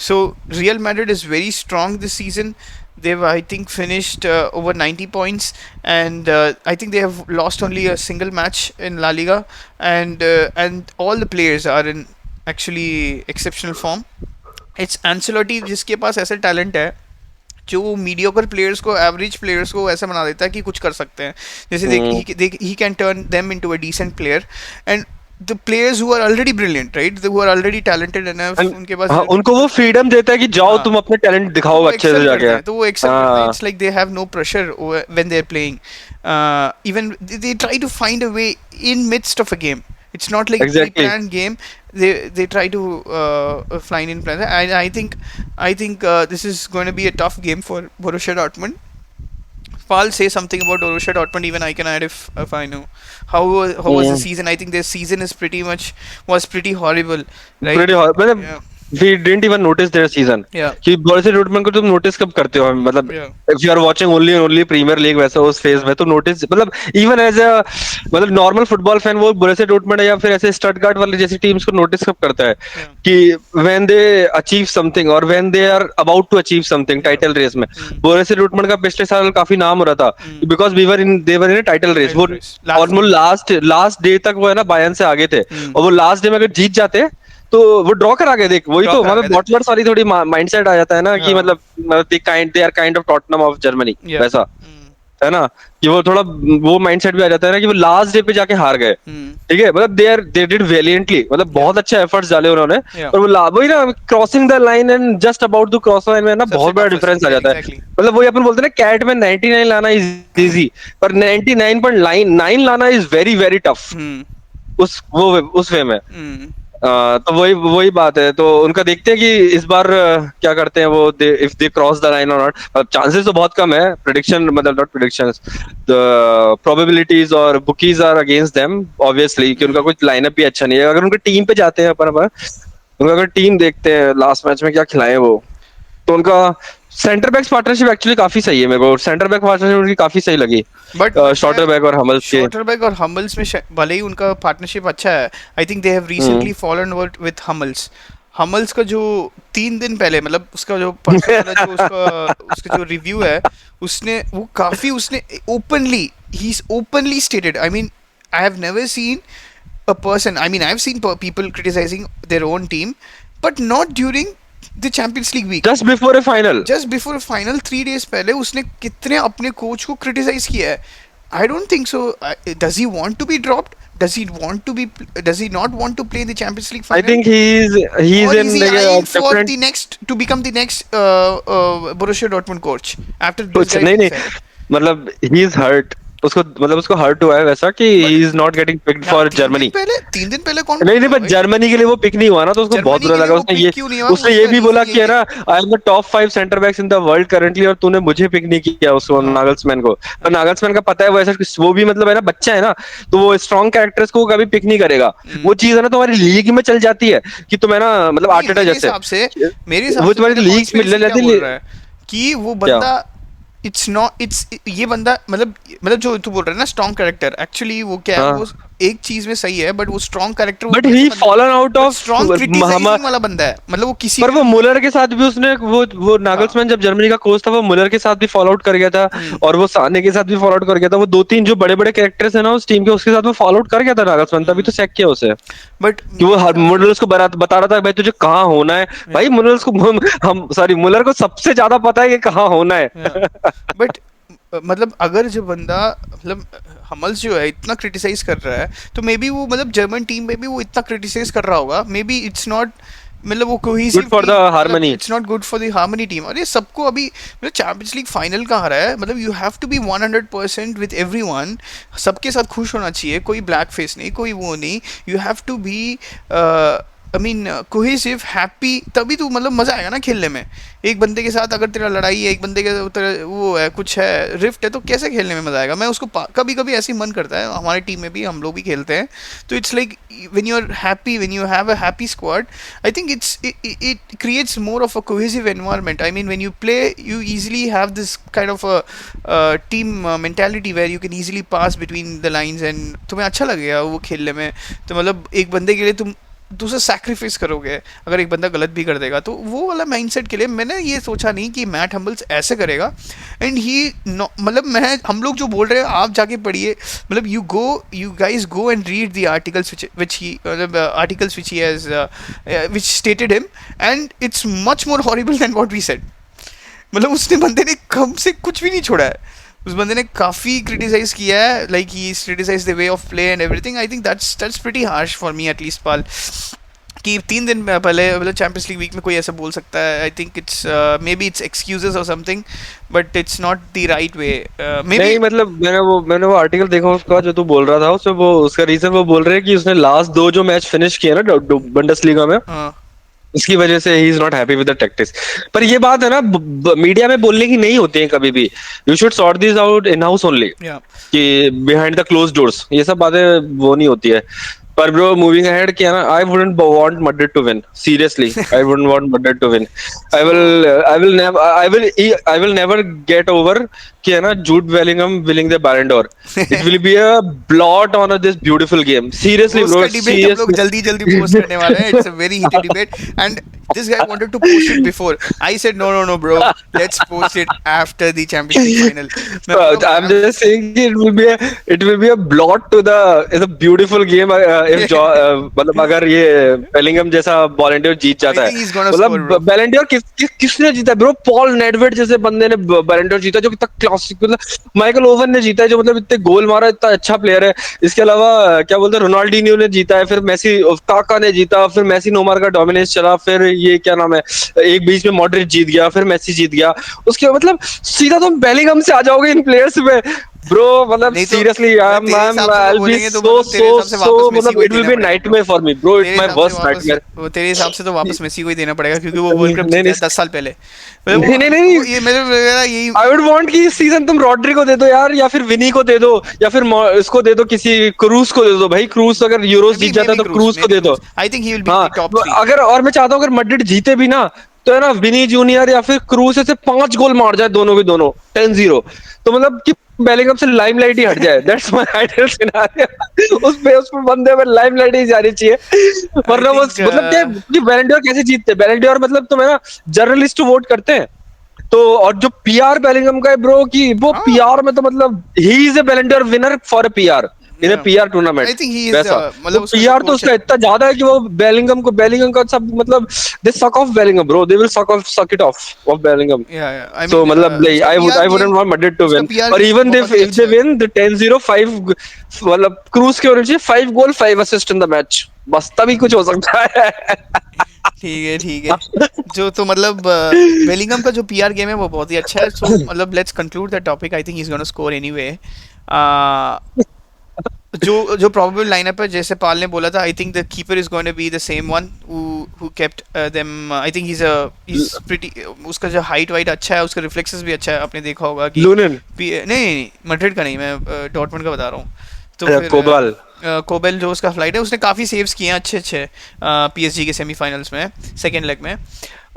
Speaker 1: so Real Madrid is very strong this season. They've, I think, finished over 90 points, and I think they have lost only a single match in La Liga, and all the players are in actually exceptional form. It's Ancelotti जिसके पास ऐसा talent है जो mediocre players को, average players को ऐसा बना देता है कि कुछ कर सकते हैं, जैसे
Speaker 2: hmm.
Speaker 1: He can turn them into a decent player, and the players who are already brilliant right, who are already talented enough, उनके पास
Speaker 2: हाँ, उनको वो फ्रीडम देता है कि जाओ
Speaker 1: हाँ
Speaker 2: तुम अपने टैलेंट
Speaker 1: तो
Speaker 2: दिखाओ
Speaker 1: वो
Speaker 2: अच्छे से
Speaker 1: एक्सेल
Speaker 2: जाके।
Speaker 1: करते हैं, तो वो एक्सेल करते हैं,
Speaker 2: हाँ
Speaker 1: it's like they have no pressure when they are playing, even they try to find a way in midst of a game, it's not like a
Speaker 2: exactly.
Speaker 1: pre-planned game. They try to fly in plan. I think this is going to be a tough game for Borussia Dortmund. Paul, say something about Borussia Dortmund. Even I can add if I know how was the season. I think their season is pretty horrible, right?
Speaker 2: Pretty मतलब
Speaker 1: Yeah,
Speaker 2: we didn't even notice their season.
Speaker 1: yeah,
Speaker 2: कि Borussia Dortmund को तुम notice कब करते हो, मतलब
Speaker 1: yeah,
Speaker 2: if you are watching only Premier League वैसा उस फेज
Speaker 1: yeah,
Speaker 2: में तो नोटिस, मतलब इवन एज अ मतलब नॉर्मल फुटबॉल फैन वो बोरुसिया डॉर्टमुंड या फिर ऐसे स्टटगार्ट वाले जैसी टीम्स को नोटिस कब करता है,
Speaker 1: yeah,
Speaker 2: कि व्हेन दे अचीव समथिंग और when they are about to achieve something
Speaker 1: yeah.
Speaker 2: Title race में।
Speaker 1: Mm,
Speaker 2: बोरुसिया डॉर्टमुंड का पिछले साल काफी नाम हो रहा था,
Speaker 1: mm.
Speaker 2: Because we were in they were in title race.
Speaker 1: Title
Speaker 2: वो
Speaker 1: race last
Speaker 2: और वो
Speaker 1: year.
Speaker 2: लास्ट लास्ट डे तक वो है ना बायर्न से आगे थे,
Speaker 1: Mm.
Speaker 2: और वो लास्ट डे में अगर जीत जाते तो वो ड्रॉ करा के देख, वही
Speaker 1: Draw
Speaker 2: तो
Speaker 1: करा
Speaker 2: मतलब
Speaker 1: गए थे.
Speaker 2: बॉटलर्स वाली थोड़ी माइंडसेट आ जाता है ना, कि
Speaker 1: हाँ.
Speaker 2: मतलब they are kind of Tottenham of Germany
Speaker 1: Yeah.
Speaker 2: वैसा,
Speaker 1: Mm,
Speaker 2: है ना, कि वो थोड़ा वो माइंडसेट भी आ जाता है ना, कि वो लास्ट डे पे जाके हार गए।
Speaker 1: mm.
Speaker 2: ठीक है, मतलब दे डिड वेलिएंटली, मतलब
Speaker 1: Yeah.
Speaker 2: बहुत अच्छे एफर्ट्स डाले उन्होंने।
Speaker 1: Yeah.
Speaker 2: और वो वही ना, crossing the line and just about to cross line में ना
Speaker 1: सबसे
Speaker 2: बहुत बड़ा
Speaker 1: toughest.
Speaker 2: डिफरेंस आ
Speaker 1: Yeah,
Speaker 2: जाता है।
Speaker 1: exactly.
Speaker 2: मतलब वही अपन बोलते हैं ना, कैट में 99 लाना इज इजी, पर 99.9 लाना is very very tough
Speaker 1: Hmm.
Speaker 2: उस वे में।
Speaker 1: Hmm.
Speaker 2: तो वही वही बात है, तो उनका देखते हैं कि इस बार क्या करते हैं वो, if they cross the line और नॉट। चांसेस तो बहुत कम है, प्रिडिक्शन मतलब नॉट प्रिडिक्शंस, द प्रोबेबिलिटीज और bookies are against them obviously, कि उनका
Speaker 1: Hmm.
Speaker 2: कुछ लाइनअप भी अच्छा नहीं है। अगर उनकी टीम पे जाते हैं अपन उनका अगर टीम देखते हैं लास्ट मैच में क्या खिलाए वो, तो उनका सेंटर बैक्स पार्टनरशिप एक्चुअली काफी सही है। मेरे को सेंटर बैक पार्टनरशिप उनकी काफी सही लगी,
Speaker 1: बट
Speaker 2: शॉर्टर बैक और हमल्स के।
Speaker 1: शॉर्टरबैक और हम्बल्स में भले ही उनका पार्टनरशिप अच्छा है, I think they have recently fallen out with हम्बल्स। हम्बल्स का जो 3 दिन पहले, मतलब उसका जो परसों वाला जो उसका जो रिव्यू है, उसने वो काफी उसने openly, he is openly stated, I mean I have never seen a person, I mean I've seen people criticizing their own team, but not during the Champions League week.
Speaker 2: Just before A final.
Speaker 1: Just before final 3 days पहले उसने कितने अपने coach को criticise किया है। I don't think so. Does he want to be dropped? Does he not want to play in the Champions League
Speaker 2: I
Speaker 1: final?
Speaker 2: think he's
Speaker 1: Or
Speaker 2: in
Speaker 1: is he
Speaker 2: like a
Speaker 1: eyeing for
Speaker 2: different
Speaker 1: the next to become the next Borussia Dortmund coach after this
Speaker 2: कुछ
Speaker 1: guy
Speaker 2: नहीं नहीं,
Speaker 1: said?
Speaker 2: मतलब he is hurt, उसको मतलब उसको hurt हुआ है वैसा, कि
Speaker 1: But
Speaker 2: he is not getting picked
Speaker 1: ना,
Speaker 2: फॉर
Speaker 1: 3 दिन
Speaker 2: जर्मनी।
Speaker 1: पहले 3 दिन पहले कौन
Speaker 2: नहीं नहीं,
Speaker 1: बोलता है
Speaker 2: पर
Speaker 1: भाई?
Speaker 2: जर्मनी के लिए वो पिक नहीं हुआ ना, तो उसको बहुत
Speaker 1: जर्मनी
Speaker 2: बुरा
Speaker 1: के लिए
Speaker 2: लगा।
Speaker 1: वो
Speaker 2: उसने
Speaker 1: पिक
Speaker 2: ये
Speaker 1: क्यों नहीं हुआ?
Speaker 2: उसने ये
Speaker 1: उसका
Speaker 2: भी बोला
Speaker 1: रीजन
Speaker 2: कि
Speaker 1: यही
Speaker 2: है ना, I am the top 5 centre backs in the world currently, और तूने मुझे पिक नहीं किया उसको,
Speaker 1: हाँ
Speaker 2: नागल्समैन को। तो नागल्समैन का पता है वो ऐसा, वो भी मतलब है ना, बच्चा है ना, तो वो स्ट्रॉन्ग कैरेक्टर्स को कभी पिक नहीं करेगा। वो चीज है ना तुम्हारी लीग में चल जाती है, कि तुम है ना, मतलब
Speaker 1: नहीं,
Speaker 2: आर्टेटा जैसे
Speaker 1: मेरे हिसाब
Speaker 2: वो
Speaker 1: से
Speaker 2: तुम्हारी
Speaker 1: मेरा
Speaker 2: लीग में ले
Speaker 1: कॉन्स्पिरेसी क्या
Speaker 2: जाती
Speaker 1: बोल
Speaker 2: है।
Speaker 1: रहा है कि वो
Speaker 2: क्या?
Speaker 1: बंदा इट्स नॉट इट्स ये बंदा मतलब जो तू बोल रहा है ना स्ट्रॉन्ग कैरेक्टर, एक्चुअली वो क्या है,
Speaker 2: हाँ,
Speaker 1: वो एक चीज में सही है, बट वो स्ट्रॉन्ग कैरेक्टर वो
Speaker 2: बट
Speaker 1: कैसे
Speaker 2: ही
Speaker 1: बन,
Speaker 2: fallen out
Speaker 1: but
Speaker 2: of
Speaker 1: strong
Speaker 2: हम।
Speaker 1: क्रिटिसाइजिंग वाला बंदा है, मतलब वो किसी
Speaker 2: पर
Speaker 1: भी
Speaker 2: वो मुलर के साथ भी उसने वो
Speaker 1: हाँ।
Speaker 2: नागल्समैन जब जर्मनी का कोच था वो मुलर के साथ भी फॉलो आउट कर गया था।
Speaker 1: हम्म।
Speaker 2: और वो साने के साथ भी फॉलो आउट कर गया था। वो दो तीन जो बड़े बड़े कैरेक्टर्स है ना उस टीम के, उसके साथ वो फॉलो आउट कर गया था नागल्समैन, तभी
Speaker 1: हम्म।
Speaker 2: तो सैक किया उसे।
Speaker 1: बट
Speaker 2: कि वो
Speaker 1: मेरे हिसाब से
Speaker 2: मुलर उसको बता रहा था भाई तुझे कहाँ होना है। भाई मुलर उसको हम सॉरी मुलर को सबसे ज्यादा पता है कि कहाँ होना है।
Speaker 1: बट मतलब अगर जो बंदा मतलब हमल्स जो है इतना क्रिटिसाइज कर रहा है, तो मे बी वो मतलब जर्मन टीम में भी वो इतना क्रिटिसाइज कर रहा होगा, मे बी इट्स नॉट मतलब वो
Speaker 2: good
Speaker 1: cohesive
Speaker 2: for the
Speaker 1: team, मतलब
Speaker 2: harmony.
Speaker 1: It's not good for the harmony team. और ये सबको अभी मतलब चैंपियंस लीग फाइनल का हारा है, मतलब you have to be 100% with everyone, सबके साथ खुश होना चाहिए, कोई ब्लैक फेस नहीं, कोई वो नहीं, you have to be I mean cohesive happy, तभी तो मतलब मजा आएगा ना खेलने में। एक बंदे के साथ अगर तेरा लड़ाई है, एक बंदे के तेरा वो है, कुछ है रिफ्ट है, तो कैसे खेलने में मजा आएगा। मैं उसको कभी कभी ऐसे ही मन करता है, हमारी टीम में भी हम लोग भी खेलते हैं, तो it's like when you are happy, when you have a happy squad, I think it creates more of a cohesive environment. I mean, when you play, you easily have this kind of a team mentality where you can easily pass between the lines, and तुम्हें अच्छा लगेगा वो खेलने में। तो मतलब एक बंदे के लिए तुम दूसरा सैक्रिफाइस करोगे, अगर एक बंदा गलत भी कर देगा, तो वो वाला माइंडसेट के लिए मैंने ये सोचा नहीं कि मैट हम्बल्स ऐसे करेगा। एंड ही मतलब मैं हम लोग जो बोल रहे हैं आप जाके पढ़िए, मतलब you guys go and read the articles which he मतलब articles which he has which stated him, and it's much more horrible than what we said। मतलब उसने बंदे ने कम से कुछ भी नहीं छोड़ा है, उस बंदे ने काफ़ी क्रिटिसाइज किया है, like he criticise the way of play and everything. I think that's pretty harsh for me at least pal, कि 3 दिन पहले मतलब चैंपियंस लीग वीक में कोई ऐसा बोल सकता है। I think it's maybe it's excuses और something, but it's not the right way, maybe.
Speaker 2: नहीं मतलब मैंने वो आर्टिकल देखा उसका जो तू बोल रहा था उसमें, वो उसका रीजन वो बोल रहे हैं कि उसने लास्ट दो जो मैच फिनिश किए ना बुंडेसलीगा में,
Speaker 1: हाँ
Speaker 2: इसकी वजह से he is not happy with the tactics. पर ये बात है ना मीडिया में बोलने की नहीं होती है कभी भी। You should sort this out in house only,
Speaker 1: या
Speaker 2: कि बिहाइंड द क्लोज डोर्स ये सब बातें वो नहीं होती है। पर ब्रो मूविंग अहेड किया ना, I wouldn't want Madrid to win, seriously I wouldn't want Madrid to win.
Speaker 1: So
Speaker 2: I will never get over कि है ना Jude Bellingham winning the Ballon d'Or. It will be a blot on this beautiful game,
Speaker 1: वो
Speaker 2: seriously
Speaker 1: उसका
Speaker 2: bro,
Speaker 1: debate हम लोग
Speaker 2: seriously.
Speaker 1: जल्दी जल्दी post करने वाले हैं, it's a very heated debate, and this guy wanted to post it before, I said no no no bro, let's post it after the Champions League final. मैं बोला
Speaker 2: I'm
Speaker 1: मैं
Speaker 2: just saying it will be a blot to the it's a beautiful game if मतलब अगर ये Bellingham जैसा volunteer जीत
Speaker 1: आई
Speaker 2: जाता है।
Speaker 1: Think he is gonna score
Speaker 2: मतलब
Speaker 1: ब्रो।
Speaker 2: वॉलंटियर किसने जीता है ब्रो? पॉल नेडवेड जैसे बंदे ने वॉलंटियर जीता, जो कितना क्लासिक, मतलब माइकल ओवन ने जीता है जो मतलब इतने गोल मारा, इतना अच्छा प्लेयर है। इसके अलावा क्या बोलते हैं, रोनाल्डिनियो ने जीता है, फिर मेसी, काका ने जीता, फिर मेसी नोमार का डोमिनेंस चला, फिर ये क्या नाम है, एक बीच में मॉड्रिच जीत गया, फिर मेसी जीत गया। उसके मतलब सीधा तुम बेलिंगम से आ जाओगे इन प्लेयर्स में ब्रो। मतलब
Speaker 1: नहीं तो
Speaker 2: सीरियसली
Speaker 1: मैं तेरे हिसाब से तो
Speaker 2: I'll be
Speaker 1: बोलेंगे तो
Speaker 2: so
Speaker 1: मतलब तेरे
Speaker 2: so
Speaker 1: हिसाब से
Speaker 2: so
Speaker 1: वापस मेसी को
Speaker 2: मतलब
Speaker 1: ही
Speaker 2: it will
Speaker 1: देना
Speaker 2: be a
Speaker 1: पड़ेगा bro.
Speaker 2: nightmare for me bro,
Speaker 1: तेरे
Speaker 2: it's my
Speaker 1: हिसाब से
Speaker 2: worst
Speaker 1: वापस
Speaker 2: nightmare।
Speaker 1: तेरे हिसाब से तो वापस मेसी को ही देना पड़ेगा, क्योंकि वो वर्ल्ड कप
Speaker 2: नहीं
Speaker 1: जीता
Speaker 2: नहीं
Speaker 1: है 10 साल पहले, मतलब
Speaker 2: नहीं नहीं नहीं,
Speaker 1: वो ये मेरा यही।
Speaker 2: आई वुड वांट कि इस सीजन तुम रॉड्री को दे दो यार, या फिर विनी को दे दो, या फिर इसको दे दो, किसी क्रूज को दे दो भाई। क्रूज अगर यूरोस जीत जाता है तो क्रूज
Speaker 1: मे
Speaker 2: को
Speaker 1: बी
Speaker 2: दे दो।
Speaker 1: Cruise, I think he will be in
Speaker 2: हाँ
Speaker 1: द टॉप 3।
Speaker 2: अगर, और मैं चाहता हूँ अगर मैड्रिड जीते भी ना, तो है ना विनी जूनियर या फिर क्रूज से 5 गोल मार जाए दोनों के दोनों 10-0, तो मतलब कि बेलिंगम से लाइमलाइट ही हट जाए। That's my ideal scenario. उस पे बंदे में लाइमलाइट ही जानी चाहिए,
Speaker 1: आई
Speaker 2: वरना वो
Speaker 1: थिंक
Speaker 2: मतलब क्या कि बैलेंडियर कैसे जीतते हैं? बैलेंडियर मतलब तुम है ना जर्नलिस्ट वोट करते हैं तो। और जो पीआर बेलिंगम का है ब्रो, कि वो
Speaker 1: हाँ
Speaker 2: पीआर में तो मतलब he is a Ballon d'Or winner for a PR, in a PR
Speaker 1: I
Speaker 2: tournament
Speaker 1: think he is
Speaker 2: वैसा। वो
Speaker 1: मतलब उसका जो
Speaker 2: पीआर तो
Speaker 1: कोच
Speaker 2: उसका
Speaker 1: है।
Speaker 2: इतना ज्यादा है कि वो बेलिंगम का सब मतलब दे सक of Bellingham bro, they will सक इट ऑफ बेलिंगम।
Speaker 1: या आई
Speaker 2: So
Speaker 1: मीन
Speaker 2: मतलब
Speaker 1: उसका
Speaker 2: I
Speaker 1: PR
Speaker 2: wouldn't
Speaker 1: game,
Speaker 2: want Madrid to
Speaker 1: उसका
Speaker 2: win,
Speaker 1: पीआर
Speaker 2: और
Speaker 1: गेम
Speaker 2: even
Speaker 1: बहुत ही
Speaker 2: if
Speaker 1: अच्छा
Speaker 2: they
Speaker 1: है।
Speaker 2: win the 10-0, 5 मतलब क्रूज के होने चाहिए 5 गोल 5 असिस्ट इन द मैच, बस तभी कुछ हो सकता है।
Speaker 1: ठीक है ठीक है। जो तो मतलब बेलिंगम का जो पीआर गेम है वो बहुत ही अच्छा है, सो मतलब let's conclude the topic, I think he is gonna score anyway. जो जो प्रोबेबल लाइनअप है जैसे पाल ने बोला था, I think the keeper is going to be the same one who kept them. I think he is pretty, उसका जो height white अच्छा है, उसका रिफ्लेक्सेस भी अच्छा है, आपने देखा होगा कि
Speaker 2: लूनिन,
Speaker 1: नहीं मैड्रिड का नहीं, मैं डॉर्टमुंड का बता रहा हूँ। तो फिर
Speaker 2: कोबाल।
Speaker 1: कोबेल जो उसका फ्लाइट है, उसने काफ़ी सेव्स किए हैं अच्छे अच्छे पीएसजी के सेमीफाइनल्स में, सेकेंड लेग में।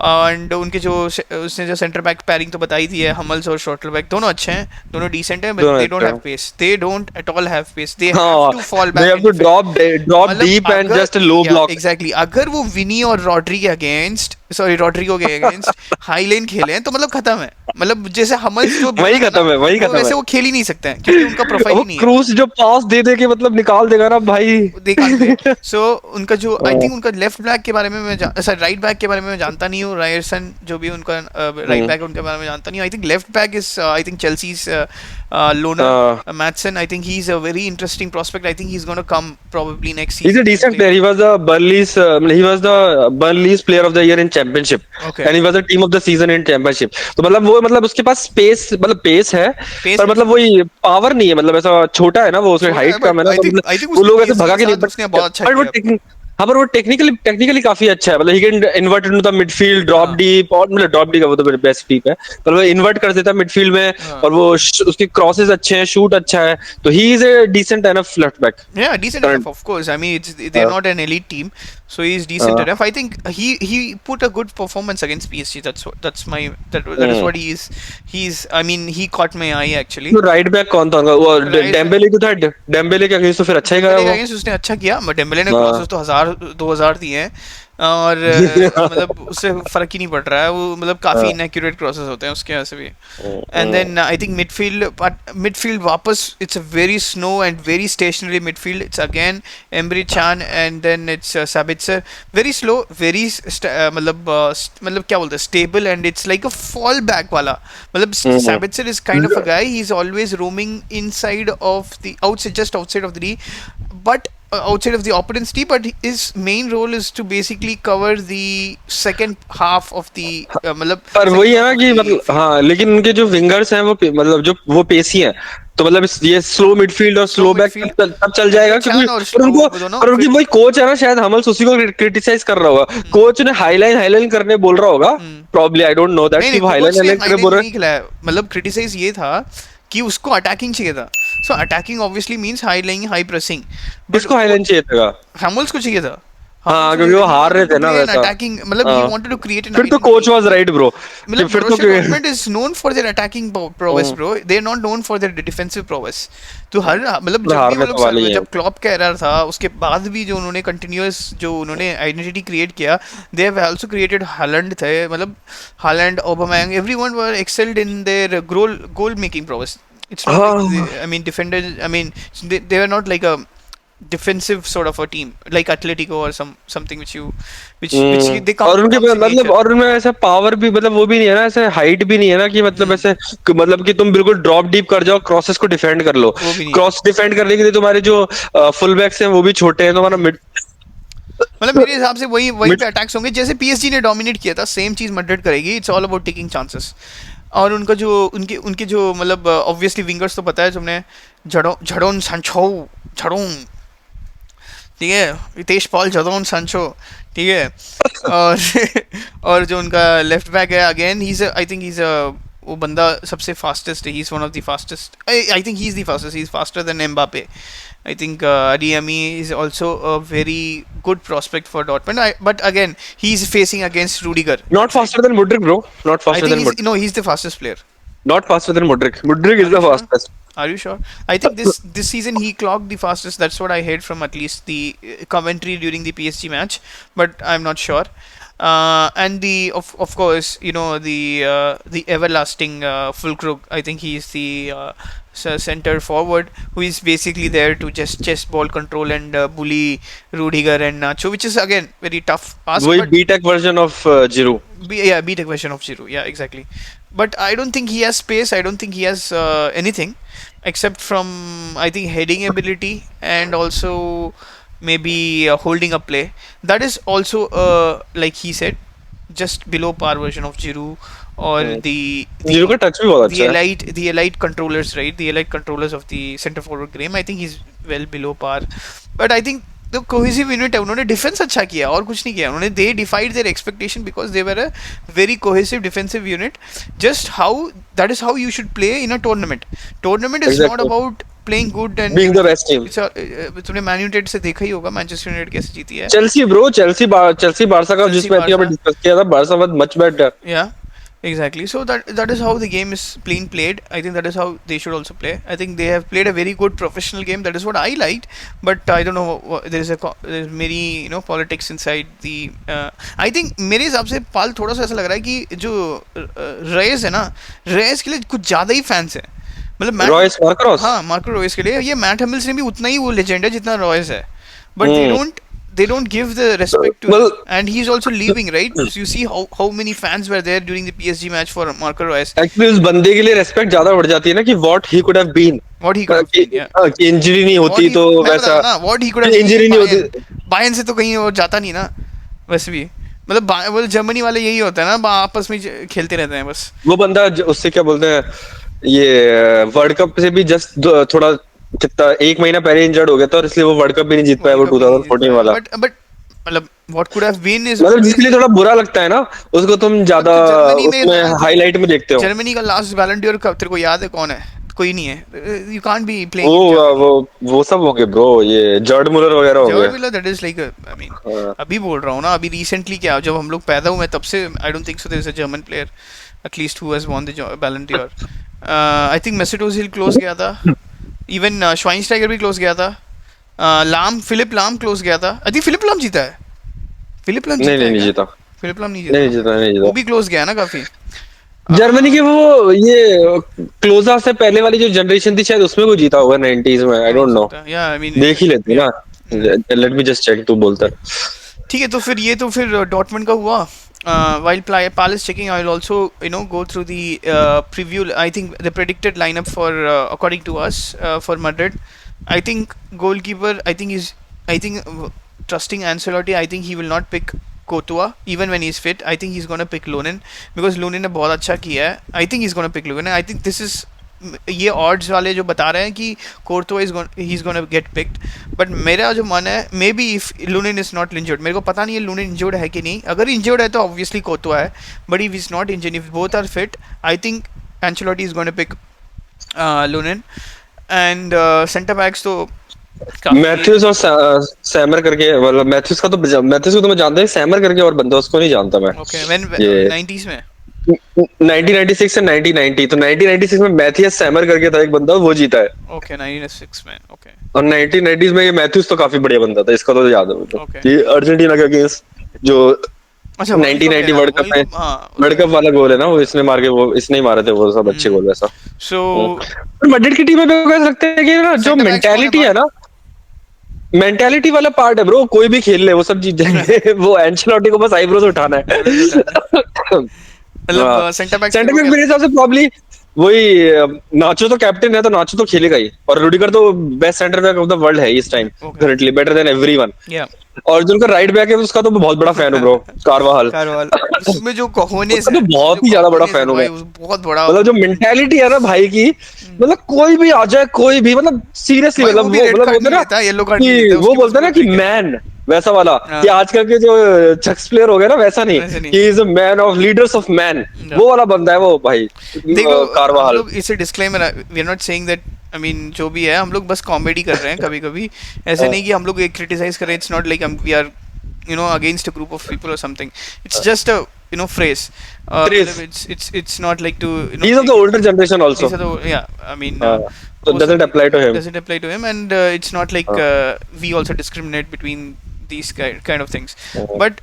Speaker 1: एंड उनके जो उसने जो सेंटर बैक पैरिंग तो बताई दी है, हमल्स और शॉटलबैक दोनों अच्छे हैं, दोनों डिसेंट हैं, बट
Speaker 2: दोनों
Speaker 1: दे डोंट
Speaker 2: अच्छे
Speaker 1: हैव
Speaker 2: हैं।
Speaker 1: Pace, they don't at all have pace, they have
Speaker 2: हाँ,
Speaker 1: to fall
Speaker 2: they
Speaker 1: back
Speaker 2: have
Speaker 1: and
Speaker 2: to
Speaker 1: defend.
Speaker 2: drop
Speaker 1: मतलब
Speaker 2: deep and
Speaker 1: अगर,
Speaker 2: just a low
Speaker 1: या
Speaker 2: block.
Speaker 1: एग्जैक्टली अगर वो विनी और रॉड्री के अगेंस्ट, सॉरी रॉड्रिगो के अगेंस्ट हाई लाइन खेले हैं तो मतलब खत्म है। मतलब जैसे हमल्स जो बोल
Speaker 2: वही
Speaker 1: रहे थे ना,
Speaker 2: खत्म है, वही
Speaker 1: वो
Speaker 2: खत्म है।
Speaker 1: वैसे वो खेल ही नहीं सकते हैं क्योंकि उनका प्रोफाइल
Speaker 2: वो
Speaker 1: ही नहीं है।
Speaker 2: क्रूस जो पास दे के मतलब निकाल देगा ना भाई।
Speaker 1: They can't do it. So उनका जो आई थिंक उनका लेफ्ट बैक के बारे में मैं सॉरी राइट बैक के बारे में मैं जानता नहीं हूँ, रायरसन जो भी उनका राइट
Speaker 2: हम्म,
Speaker 1: बैक उनके बारे में जानता नहीं हूँ। I think left back is I think Chelsea's loaner
Speaker 2: हाँ।
Speaker 1: Matheson. I think he is a very interesting prospect. I think he is gonna come probably next
Speaker 2: He's a
Speaker 1: season and
Speaker 2: decent
Speaker 1: play
Speaker 2: player.
Speaker 1: With.
Speaker 2: He was the Burnley's player of the year in championship,
Speaker 1: okay,
Speaker 2: and he was the team of the season in championship. तो मतलब वो मतलब उसके पास space मतलब pace है,
Speaker 1: pace
Speaker 2: पर
Speaker 1: है,
Speaker 2: मतलब वही पावर नहीं है, मतलब ऐसा छोटा है ना वो, उसकी
Speaker 1: छोटा है,
Speaker 2: हाइट कम है
Speaker 1: बट
Speaker 2: ना, तो
Speaker 1: आई
Speaker 2: मतलब
Speaker 1: थिंक
Speaker 2: वो
Speaker 1: उसने
Speaker 2: लोग ऐसे
Speaker 1: पीएसजी
Speaker 2: भगा
Speaker 1: के
Speaker 2: के नहीं,
Speaker 1: साथ उसने बहुत अच्छा
Speaker 2: बट वो
Speaker 1: किया।
Speaker 2: हाँ, पर वो टेक्निकली काफी अच्छा है, मतलब he can invert into the midfield, drop
Speaker 1: हाँ
Speaker 2: डीप, और मतलब ड्रॉप डीप का वो तो बेस्ट डीप है, पर वो इन्वर्ट कर देता है मिडफील्ड में,
Speaker 1: हाँ,
Speaker 2: और वो उसके क्रॉसेस अच्छे हैं, शूट अच्छा है, तो he is a decent enough left back
Speaker 1: yeah, decent enough,
Speaker 2: current.
Speaker 1: of course. I mean, they're not an elite team, so he's decent enough. I think he put a good performance against PSG. That's my that is what he is. He's, I mean, he caught my eye actually.
Speaker 2: तो right back कौन था उनका? वो
Speaker 1: Right back,
Speaker 2: Dembélé को था, Dembélé के against तो फिर अच्छा ही करा
Speaker 1: डेम्बले के
Speaker 2: वो।
Speaker 1: अगेंस्ट उसने अच्छा किया, बट डेम्बले ने
Speaker 2: हाँ।
Speaker 1: क्रॉसेस तो 1000 दिए हैं, और मतलब उससे फर्क ही नहीं पड़ रहा है वो, मतलब काफी
Speaker 2: हाँ।
Speaker 1: इनएक्यूरेट क्रॉसेस होते हैं उसके वजह से भी। And then I think midfield वापस it's a very slow and very stationary midfield. It's again Emre Can and then it's Sabitzer, very slow, very मतलब क्या बोलते हैं, stable, and it's like a fall back वाला। मतलब Sabitzer is kind of a guy, he is always roaming inside of the outside, just outside of the D, but outside of the opponent's team, but his main role is to basically cover the second half of the मतलब
Speaker 2: पर वही
Speaker 1: second
Speaker 2: है
Speaker 1: half
Speaker 2: ना
Speaker 1: of
Speaker 2: कि
Speaker 1: the
Speaker 2: मतलब
Speaker 1: field।
Speaker 2: हाँ, लेकिन उनके जो विंगर्स हैं वो मतलब जो वो पेसी हैं, तो मतलब ये स्लो मिडफील्ड और
Speaker 1: स्लो
Speaker 2: स्लो बैक
Speaker 1: मिडफील्ड,
Speaker 2: तब चल
Speaker 1: एम्रे
Speaker 2: जाएगा, क्योंकि
Speaker 1: चान और
Speaker 2: पर उनको,
Speaker 1: वो दोनों
Speaker 2: पर उनकी
Speaker 1: फिर।
Speaker 2: वही कोच है ना, शायद हमल्स उसी को क्रिटिसाइज कर रहा होगा, कोच ने हाईलाइन करने बोल रहा होगा,
Speaker 1: hmm,
Speaker 2: probably I don't know that,
Speaker 1: नहीं
Speaker 2: कि
Speaker 1: नहीं,
Speaker 2: वो हाईलाइन
Speaker 1: कोच ने
Speaker 2: हाईलाइन करने
Speaker 1: हाईलाइन
Speaker 2: बोल रहे
Speaker 1: नहीं खिलाया, मतलब क्रिटिसाइज ये था कि उसको अटैकिंग चाहिए था। So attacking obviously means high lying, high pressing,
Speaker 2: हैं।
Speaker 1: बट
Speaker 2: किसको हाईलाइन चाहिए था?
Speaker 1: हैमल्स को चाहिए था। हैमल्स
Speaker 2: हाँ,
Speaker 1: को चाहिए
Speaker 2: क्योंकि
Speaker 1: था,
Speaker 2: वो
Speaker 1: ही
Speaker 2: हार रहे
Speaker 1: वांटेड टू
Speaker 2: थे ना
Speaker 1: प्ले एन
Speaker 2: वैसा।
Speaker 1: अटैकिंग, मतलब ही
Speaker 2: हाँ,
Speaker 1: वांटेड टू क्रिएट एन
Speaker 2: फिर तो कोच वाज राइट ब्रो, कि
Speaker 1: मतलब
Speaker 2: फिर तो
Speaker 1: Borussia Dortmund is known for their attacking prowess
Speaker 2: hmm,
Speaker 1: bro, they are not known for their defensive prowess. तो हर मतलब
Speaker 2: फिर
Speaker 1: जब भी वो
Speaker 2: हारने
Speaker 1: लोग
Speaker 2: तो वाले ही हैं।
Speaker 1: जब क्लॉप का एरा था उसके बाद भी जो उन्होंने कंटिन्यूअस जो उन्होंने आइडेंटिटी क्रिएट किया, they have also created Holland थे, मतलब Holland, Aubameyang, everyone were excelled in their goal making prowess. It's not like
Speaker 2: हाँ,
Speaker 1: I mean defenders. I mean they were not like a defensive sort of a team like Atletico or something which they come
Speaker 2: और उनके
Speaker 1: comes in
Speaker 2: मतलब,
Speaker 1: nature.
Speaker 2: और उनमें ऐसा power भी, मतलब वो भी नहीं है ना, ऐसे हाइट भी नहीं है ना, कि मतलब
Speaker 1: हम्म,
Speaker 2: ऐसे मतलब कि तुम बिल्कुल ड्रॉप डीप कर जाओ, क्रॉसेस को डिफेंड कर लो।
Speaker 1: वो भी नहीं है।
Speaker 2: क्रॉस डिफेंड करने के लिए तुम्हारे जो फुल बैक्स हैं वो भी छोटे हैं, तुम्हारा
Speaker 1: हम्म,
Speaker 2: मिड
Speaker 1: मतलब मेरे हिसाब से वही वहीं
Speaker 2: मिड
Speaker 1: पे अटैक्स होंगे जैसे पीएसजी ने डोमिनेट किया था, सेम चीज मैड्रिड करेगी। It's all about taking chances. और उनका जो उनके उनके जो मतलब ऑब्वियसली विंगर्स तो पता है तुमने, जड़ोन सांचो, झड़ोन, ठीक है, रितेश पॉल, जड़ोन सांचो, ठीक है। और और जो उनका लेफ्ट बैक है again, he is I think he is वो बंदा सबसे फास्टेस्ट है, he is one of the fastest, I think he is the fastest, he is faster than Mbappe. I think Adeyemi is also a very good prospect for Dortmund. But again, he's facing against Rudiger,
Speaker 2: not
Speaker 1: right?
Speaker 2: Faster than Mudryk bro, not
Speaker 1: I
Speaker 2: faster
Speaker 1: think
Speaker 2: than
Speaker 1: he's
Speaker 2: Mudryk,
Speaker 1: no, he's the fastest player.
Speaker 2: Not faster than Mudryk, Mudryk
Speaker 1: Are
Speaker 2: is
Speaker 1: you
Speaker 2: the
Speaker 1: sure?
Speaker 2: Fastest.
Speaker 1: Are you sure? I think this season he clocked the fastest. That's what I heard from at least the commentary during the PSG match, but I'm not sure. And the of course, you know, the everlasting Fulkrug. I think he's the center forward who is basically there to just chess ball control and bully Rudiger and Nacho, which is again very tough ask,
Speaker 2: वही
Speaker 1: but
Speaker 2: BTech version of Giroud.
Speaker 1: yeah, B-Tech version of Giroud. Yeah, exactly. But I don't think he has space. I don't think he has anything except from I think heading ability and also maybe holding up play. That is also like he said, just below par version of Giroud or
Speaker 2: जिरू का touch भी बहुत अच्छा है।
Speaker 1: the elite controllers, right? The elite controllers of the center forward game. I think he's well below par. But I think the cohesive unit है, उन्होंने defence अच्छा किया और कुछ नहीं किया उन्होंने, they defied their expectation because they were a very cohesive defensive unit. Just how that is how you should play in a tournament. Tournament is not
Speaker 2: exactly.
Speaker 1: About playing good and
Speaker 2: being the best team.
Speaker 1: तुमने Man United से देखा ही होगा Manchester United कैसे जीती है।
Speaker 2: Chelsea bro, Chelsea Barca का
Speaker 1: Chelsea
Speaker 2: जिस मैच पे
Speaker 1: बारसा,
Speaker 2: डिस्कस किया था, Barca was much better.
Speaker 1: yeah, exactly. So that is how the game is being played. I think that is how they should also play. I think they have played a very good professional game. That is what I liked. But I don't know. There is many politics inside the. I think मेरे हिसाब से पाल थोड़ा सा ऐसा लग रहा है कि जो रेस है ना, रेस के लिए कुछ ज़्यादा ही फैंस है। मतलब
Speaker 2: रॉयस मार्करॉस।
Speaker 1: हाँ, मार्को रॉयस के लिए ये मैट हमिल्स ने भी उतना ही वो लेजेंड है जितना रॉयस है। But they don't give the respect to him, and he's also leaving, right? So you see how many fans were there during the PSG match for Marco Reus.
Speaker 2: Actually उस बंदे के लिए respect ज्यादा बढ़ जाती है ना कि what he could have been,
Speaker 1: What he could have been, yeah.
Speaker 2: कि इंजरी नहीं होती तो
Speaker 1: मैं
Speaker 2: वैसा,
Speaker 1: बता रहा हूँ ना, what he could have been
Speaker 2: injury नहीं होती।
Speaker 1: बायर्न से तो कहीं वो जाता नहीं ना वैसे भी। मतलब वो जर्मनी वाले यही होता है ना, आपस में खेलते रहते हैं बस।
Speaker 2: वो बंदा उससे क्या बोलते हैं, ये वर्ल्ड कप से भी जस्ट थोड़ा कितना एक महीना पहले इंजर्ड हो गया था और इसलिए वो वर्ल्ड कप भी नहीं जीत पाया, वो 2014 वाला।
Speaker 1: बट मतलब what could have been is
Speaker 2: मतलब जिसके लिए थोड़ा बुरा लगता है ना, उसको तुम ज्यादा उसमें हाईलाइट में देखते हो।
Speaker 1: जर्मनी का लास्ट बैलन डी ऑर तेरे को याद है कौन है? कोई नहीं है। यू कांट बी प्लेइंग
Speaker 2: वो सब हो गए ब्रो, ये जॉर्ड मुलर वगैरह हो गए।
Speaker 1: Gerd Muller, that is like I mean अभी बोल रहा हूँ ना, अभी रिसेंटली क्या, जब हम लोग पैदा हुए तब से I don't think so there is a German player at least who has won the Ballon d'Or. I think Mesut Ozil close गया था, इवन श्वाइनस्टाइगर भी क्लोज गया था, फिलिप लाम क्लोज गया था। आई थिंक फिलिप लाम जीता है। फिलिप लाम
Speaker 2: नहीं जीता।
Speaker 1: फिलिप लाम नहीं
Speaker 2: जीता।
Speaker 1: वो भी क्लोज गया ना काफी।
Speaker 2: जर्मनी की वो ये क्लोजा से पहले वाली जो जनरेशन थी शायद उसमें वो जीता होगा 90s में, आई डोंट नो। देख ही लेते ना, लेट मी जस्ट चेक, तू बोलता।
Speaker 1: ठीक है, तो फिर ये तो फिर डॉर्टमंड का हुआ। While Pal is checking, I will also go through the preview. I think the predicted lineup for according to us for Madrid. I think goalkeeper. I think trusting Ancelotti. I think he will not pick Courtois even when he's fit. I think he's gonna pick Lunin because Lunin ने बहुत अच्छा किया है. I think he's gonna pick Lunin. I think this is ये odds वाले जो बता रहे हैं कि Courtois he's gonna get picked. But मेरा जो मन है, maybe if Lunin is not injured, मेरे को पता नहीं है Lunin injured है कि नहीं। अगर injured है तो obviously Courtois है, but if he's not injured, if both are fit, I think Ancelotti is gonna pick Lunin. And center backs तो
Speaker 2: मैथ्यूज और सैमर करके, मतलब मैथ्यूज को तो मैं जानता हूँ, सैमर करके और बंदा उसको नहीं जानता मैं।
Speaker 1: Okay, when 90s में
Speaker 2: 1996 से 1990, तो 1996 में मैथियस सैमर करके था एक बंदा, वो जीता है।
Speaker 1: Okay, 1996 में okay.
Speaker 2: और 1990s में ये मैथ्यूज तो काफी बढ़िया बंदा था, इसका तो याद है मुझे।
Speaker 1: Okay.
Speaker 2: ये अर्जेंटिना के अगेंस्ट जो 1990 वर्ल्ड कप में वर्ल्ड कप वाला गोल है ना, वो इसने मार के, वो इसने ही मारे थे वो सब अच्छे गोल वैसा।
Speaker 1: So
Speaker 2: मैड्रिड की टीम में भी कह सकते हैं कि ना जो मेंटालिटी है ना, मेंटालिटी वाला पार्ट है ब्रो, कोई भी खेल ले वो सब जीत जाएंगे। वो एंचेलोटी को बस आईब्रोज उठाना है।
Speaker 1: मतलब सेंटर बैक
Speaker 2: मेरे हिसाब से प्रॉब्ली वही, नाचो तो कैप्टन है तो नाचो तो खेलेगा ही, और रुडिगर तो best centre back of the world है इस time currently, better than everyone. और जो उनका राइट बैक है उसका तो मैं बहुत बड़ा फैन हूँ ब्रो, कारवाहल।
Speaker 1: उसमें जो कोहोनेस
Speaker 2: है, तो बहुत ही ज्यादा बड़ा फैन हूँ मैं,
Speaker 1: बहुत बड़ा।
Speaker 2: मतलब जो मेंटालिटी है ना भाई की, मतलब कोई भी आ जाए, कोई भी, मतलब सीरियसली, मतलब वो बोलते हैं ना कि मैन, वैसा वाला कि आजकल के जो चक्स प्लेयर हो गए ना, वैसा नहीं, he is a man of leaders of man, वो वाला बंदा है वो भाई कारवाहल।
Speaker 1: लोग इसे disclaimer, we are not saying that, I mean जो भी है हम लोग बस कॉमेडी कर रहे हैं कभी कभी, ऐसे नहीं कि हम लोग क्रिटिसाइज कर रहे हैं। It's not like we are against a group of people or something. It's just a phrase. It's not like to
Speaker 2: these are the older generation also.
Speaker 1: I mean
Speaker 2: so doesn't apply to him.
Speaker 1: And it's not like we also discriminate between these kind of things. But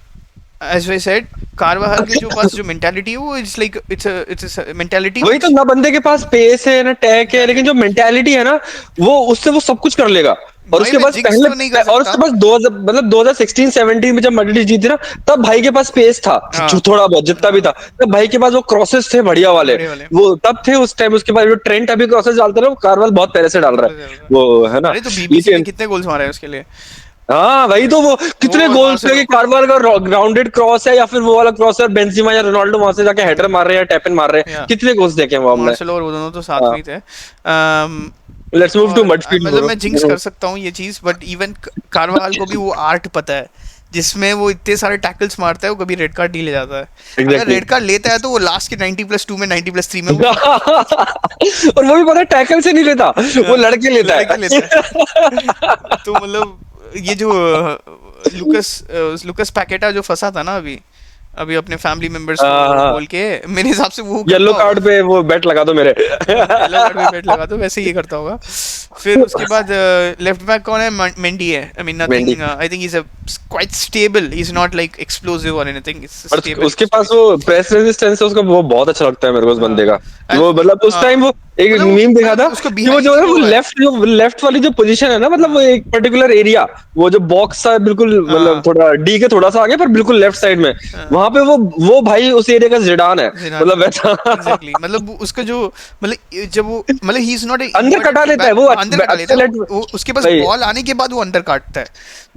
Speaker 1: as I said, कारवाहल के जो पास जो mentality है वो it's a mentality।
Speaker 2: वही तो, ना बंदे के पास पेस है ना टैक है, लेकिन जो मेंटालिटी है ना, वो उससे वो सब कुछ कर लेगा। और उसके पास पहले, और उसके पास 2016-17 में जब मैड्रिड जीती ना, तब भाई के पास पेस था, थोड़ा बहुत जितना भी था, तब भाई के पास वो क्रॉसेस थे बढ़िया वाले, वो तब थे उस टाइम। उसके बाद जो ट्रेंट अभी क्रॉसेस डालते ना, वो कारवाल बहुत पहले से डाल रहा है, वो है ना।
Speaker 1: तो बीबीसी ने कितने गोल्स मारे हैं उसके लिए।
Speaker 2: हाँ भाई, तो वो कितने गोल्स थे कि कारवाल का ग्राउंडेड क्रॉस है या फिर वो वाला क्रॉस है, बेंजेमा या रोनाल्डो वहां से जाके हेडर मार रहे हैं, टैप इन मार रहे हैं, कितने गोल्स देखे हैं वो हमने।
Speaker 1: मार्सेलो और वो दोनों तो साथ में थे।
Speaker 2: Let's move to midfield.
Speaker 1: मतलब मैं जिंक्स कर सकता हूँ ये चीज, बट इवन कारवाल को भी वो आर्ट पता है जिसमें वो इतने सारे टैकल्स मारता है, वो कभी रेड कार्ड नहीं ले जाता है। अगर
Speaker 2: एग्जैक्टली।
Speaker 1: रेड कार्ड लेता है तो वो लास्ट के 90+2 में, 90+3 में वो
Speaker 2: और वो भी पता है टैकल से नहीं लेता, वो लड़के लेता
Speaker 1: लड़के लेता है।
Speaker 2: है।
Speaker 1: तो मतलब ये जो लुकस पैकेटा जो फंसा था ना अभी अभी अपने फैमिली मेंबर्स को बोल के, मेरे हिसाब से वो
Speaker 2: येलो
Speaker 1: करता
Speaker 2: कार्ड
Speaker 1: होगा।
Speaker 2: पे वो बेट लगा दो मेरे।
Speaker 1: येलो कार्ड पे बेट लगा दो, वैसे ये करता होगा। फिर उसके बाद लेफ्ट बैक कौन है? मेंडी है। I mean
Speaker 2: Mendy.
Speaker 1: Nothing, I think he is a quite stable, he is not like explosive और एनीथिंग, इट्स
Speaker 2: और
Speaker 1: स्टेबल
Speaker 2: उसके पास
Speaker 1: चॉइस।
Speaker 2: वो प्रेस रेजिस्टेंस है उसका, वो बहुत अच्छा लगता है मेरे को उस बंदे का।
Speaker 1: एंड
Speaker 2: वो मतलब उस टाइम वो एक मीम देखा
Speaker 1: मतलब
Speaker 2: था
Speaker 1: उसको
Speaker 2: कि वो
Speaker 1: बिहाइंड
Speaker 2: जो
Speaker 1: से
Speaker 2: है
Speaker 1: जो
Speaker 2: वो
Speaker 1: है।
Speaker 2: लेफ्ट वाली जो पोजीशन है ना, मतलब वो एक पर्टिकुलर एरिया, वो जो बॉक्स है बिल्कुल, मतलब
Speaker 1: हाँ
Speaker 2: थोड़ा डी के थोड़ा सा आगे पर बिल्कुल लेफ्ट साइड में,
Speaker 1: हाँ,
Speaker 2: वहां पे वो भाई उस एरिया का जिडान है,
Speaker 1: जिनान
Speaker 2: मतलब वैसा।
Speaker 1: एग्जैक्टली, मतलब उसका जो मतलब जब वो मतलब ही इज नॉट ए
Speaker 2: अंदर
Speaker 1: इन्वर्टेड
Speaker 2: कटा लेता है
Speaker 1: फुटबैक,
Speaker 2: वो
Speaker 1: अंदर कटा लेता
Speaker 2: अच्छा
Speaker 1: है
Speaker 2: लेट
Speaker 1: वो उसके पास
Speaker 2: भाई।
Speaker 1: बॉल आने के बाद वो अंदर काटता है।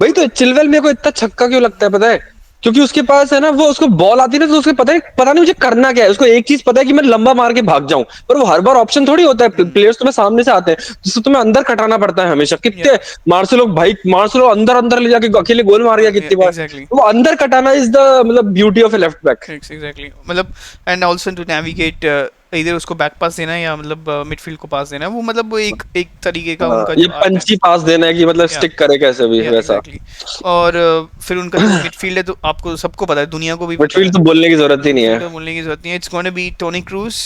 Speaker 2: भाई
Speaker 1: तो
Speaker 2: तो चिलवेल मेरे को इतना छक्का क्यों लगता है पता है? क्योंकि उसके पास है ना, वो उसको बॉल आती है ना, तो उसको पता नहीं मुझे करना क्या है। उसको एक चीज पता है कि मैं लंबा मार के भाग जाऊं, पर वो हर बार ऑप्शन थोड़ी होता है, प्लेयर्स तुम्हें सामने से आते हैं, जिसको तुम्हें अंदर कटाना पड़ता है हमेशा।
Speaker 1: या
Speaker 2: कितने मार्सेलो भाई, मार्सेलो अंदर अंदर ले जाके अकेले गोल मार गया कितनी बार।
Speaker 1: एग्जैक्टली,
Speaker 2: वो अंदर कटाना इज द मतलब beauty of A left back.
Speaker 1: Exactly, मतलब एंड आल्सो टू नेविगेट, इधर उसको बैक पास देना है या मतलब मिडफील्ड को पास देना है, वो मतलब वो एक एक तरीके का उनका
Speaker 2: ये
Speaker 1: जो आर्ट है।
Speaker 2: पंची पास देना है कि मतलब
Speaker 1: या
Speaker 2: स्टिक करे कैसे भी
Speaker 1: या
Speaker 2: वैसा।
Speaker 1: एग्जैक्टली, और फिर उनका जो मिडफील्ड है, तो आपको सबको पता है, दुनिया को भी पता है।
Speaker 2: मिडफील्ड तो बोलने की जरूरत ही नहीं है।
Speaker 1: मिडफील्ड तो बोलने की जरूरत नहीं है, it's gonna be Toni Kroos,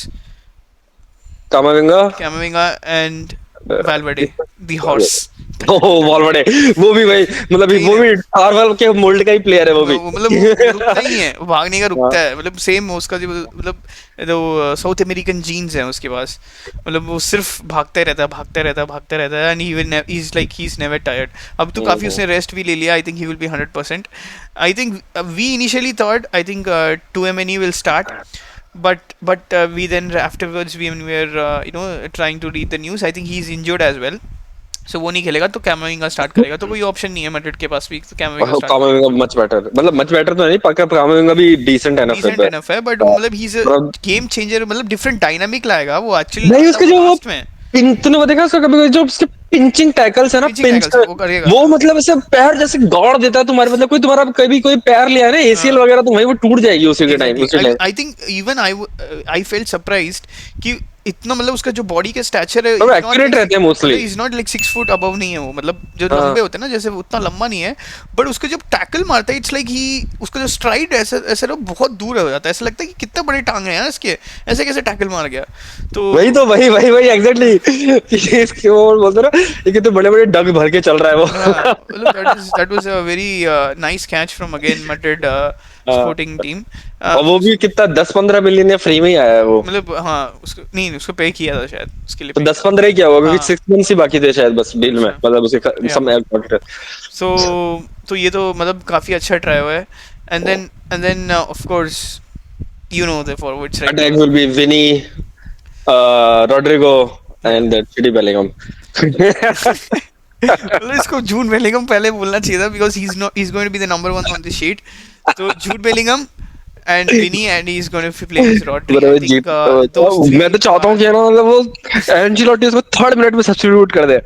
Speaker 2: Camavinga.
Speaker 1: Camavinga and Valverde, the horse.
Speaker 2: Oh बहुत बड़े। वो भी भाई मतलब
Speaker 1: सही
Speaker 2: वो
Speaker 1: है।
Speaker 2: भी टारवल के मोल्ड का ही प्लेयर है वो भी।
Speaker 1: मतलब वो रुकता ही है, वो भागने का
Speaker 2: हाँ।
Speaker 1: रुकता है, मतलब सेम उसका जो मतलब जो साउथ अमेरिकन जीन्स है उसके पास, मतलब वो सिर्फ भागता ही रहता है, भागता रहता है, भागता रहता है, and he is like he is never tired. अब तो काफी
Speaker 2: हम्म।
Speaker 1: उसने रेस्ट भी ले लिया, I think he will be 100%। I think we initially thought, I think 2MNE will start, but we then afterwards when we were trying to read the news, I think he's injured as well, so वो नहीं खेलेगा, तो Camavinga start करेगा, तो कोई option नहीं है Madrid के पास भी, तो कैमाविंगा स्टार्ट करेगा।
Speaker 2: कामाविंगा मच बेटर, मतलब मच बेटर तो नहीं, पक्का कामाविंगा भी डिसेंट एनफ है
Speaker 1: डिसेंट एनफ है, बट मतलब ही इज अ
Speaker 2: मतलब
Speaker 1: गेम चेंजर, मतलब डिफरेंट डायनामिक लाएगा, वो एक्चुअली
Speaker 2: नहीं
Speaker 1: लाता
Speaker 2: उसके
Speaker 1: वो
Speaker 2: जो वो
Speaker 1: लास्ट में।
Speaker 2: तूने वो देखा उसका कभी कभी जो उसके पिंचिंग टैकल्स है ना,
Speaker 1: पिचिंग
Speaker 2: पिंच,
Speaker 1: टैकल्स वो करेगा,
Speaker 2: वो
Speaker 1: हाँ।
Speaker 2: मतलब ऐसे पैर जैसे गाड़ देता है तुम्हारे, मतलब कोई तुम्हारा कभी कोई पैर लिया है ना एसीएल वगैरह, तो वही वो टूट जाएगी उसी के टाइम,
Speaker 1: एग्जैक्टली,
Speaker 2: उसी time.
Speaker 1: I think even I felt surprised कि इतना मतलब उसका जो बॉडी का स्टैचर है,
Speaker 2: और
Speaker 1: इज नॉट
Speaker 2: एक्यूरेट
Speaker 1: लाइक
Speaker 2: रहते हैं mostly.
Speaker 1: Is not like 6 foot above नहीं है वो, मतलब जो
Speaker 2: हाँ
Speaker 1: लंबे होते हैं ना, जैसे वो उतना लंबा नहीं है, बट उसका जब टैकल मारता है, इट्स लाइक ही उसका जो स्ट्राइड ऐसे ऐसे ना बहुत दूर हो जाता है, ऐसा लगता है कि कितना बड़े टांग हैं यार इसके, ऐसे कैसे टैकल मार गया। तो
Speaker 2: वही तो, वही एग्जैक्टली। इसके वो बोलते हैं ना, ये कितने बड़े बड़े डग भर के चल रहा है
Speaker 1: हाँ,
Speaker 2: वो।
Speaker 1: मतलब that was a very nice catch from again Madrid
Speaker 2: हाँ,
Speaker 1: sporting team.
Speaker 2: और वो भी कितना 10-15 मिलियन या फ्री में ही आया है वो।
Speaker 1: मतलब हाँ, उसको नहीं, उसको पे किया था शायद, उसके लिए
Speaker 2: तो
Speaker 1: पे
Speaker 2: दस
Speaker 1: किया
Speaker 2: पंद्रह ही क्या हुआ,
Speaker 1: था।
Speaker 2: क्योंकि
Speaker 1: हाँ,
Speaker 2: 6 मंथ्स ही बाकी थे शायद बस डील में,
Speaker 1: अच्छा,
Speaker 2: मतलब उसके
Speaker 1: या,
Speaker 2: समय।
Speaker 1: सो तो ये तो मतलब काफी अच्छा ट्राई हुआ है, and then of course you know the forwards right.
Speaker 2: Attack will be Vini, Rodrygo and Jude Bellingham.
Speaker 1: मतलब इसको जूड बेलिंगम पहले बोलना चाहिए था, because he is going to be the number 1 on the sheet. तो Jude Bellingham and Vini, and he is going to play with Rodri, I
Speaker 2: बराबर जीत
Speaker 1: think
Speaker 2: तो
Speaker 1: दोस थ्री
Speaker 2: मैं तो चाहता हूँ
Speaker 1: आर,
Speaker 2: कि है ना, मतलब वो एंजिलोटी उसको 3rd मिनट में सब्स्टिट्यूट कर दे।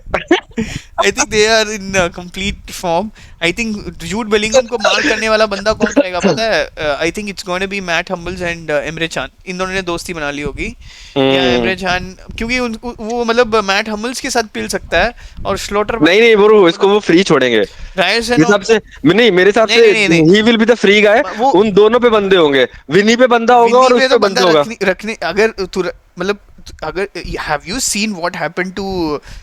Speaker 1: I think they are in complete form. I think Jude Bellingham को मार करने वाला बंदा कौन रहेगा पता है? I think it's going to be Mats Hummels and Emre Can, इन दोनों ने दोस्ती बना ली होगी, या एमरे चान, क्योंकि वो मतलब मैट हम्बल्स के साथ पिल सकता है, और स्लॉटर
Speaker 2: नहीं नहीं ब्रो, इसको वो फ्री छोड़ेंगे
Speaker 1: रायसन,
Speaker 2: मेरे हिसाब से। नहीं मेरे हिसाब
Speaker 1: नहीं
Speaker 2: से
Speaker 1: नहीं नहीं नहीं,
Speaker 2: he will be the free guy.
Speaker 1: वो
Speaker 2: उन दोनों पे बंदे होंगे, विनी पे बंदा होगा
Speaker 1: विनी
Speaker 2: और
Speaker 1: पे
Speaker 2: उस
Speaker 1: तो
Speaker 2: पे
Speaker 1: बंदा
Speaker 2: बंदा होगा।
Speaker 1: रखने अगर तू मतलब अगर have you seen what happened to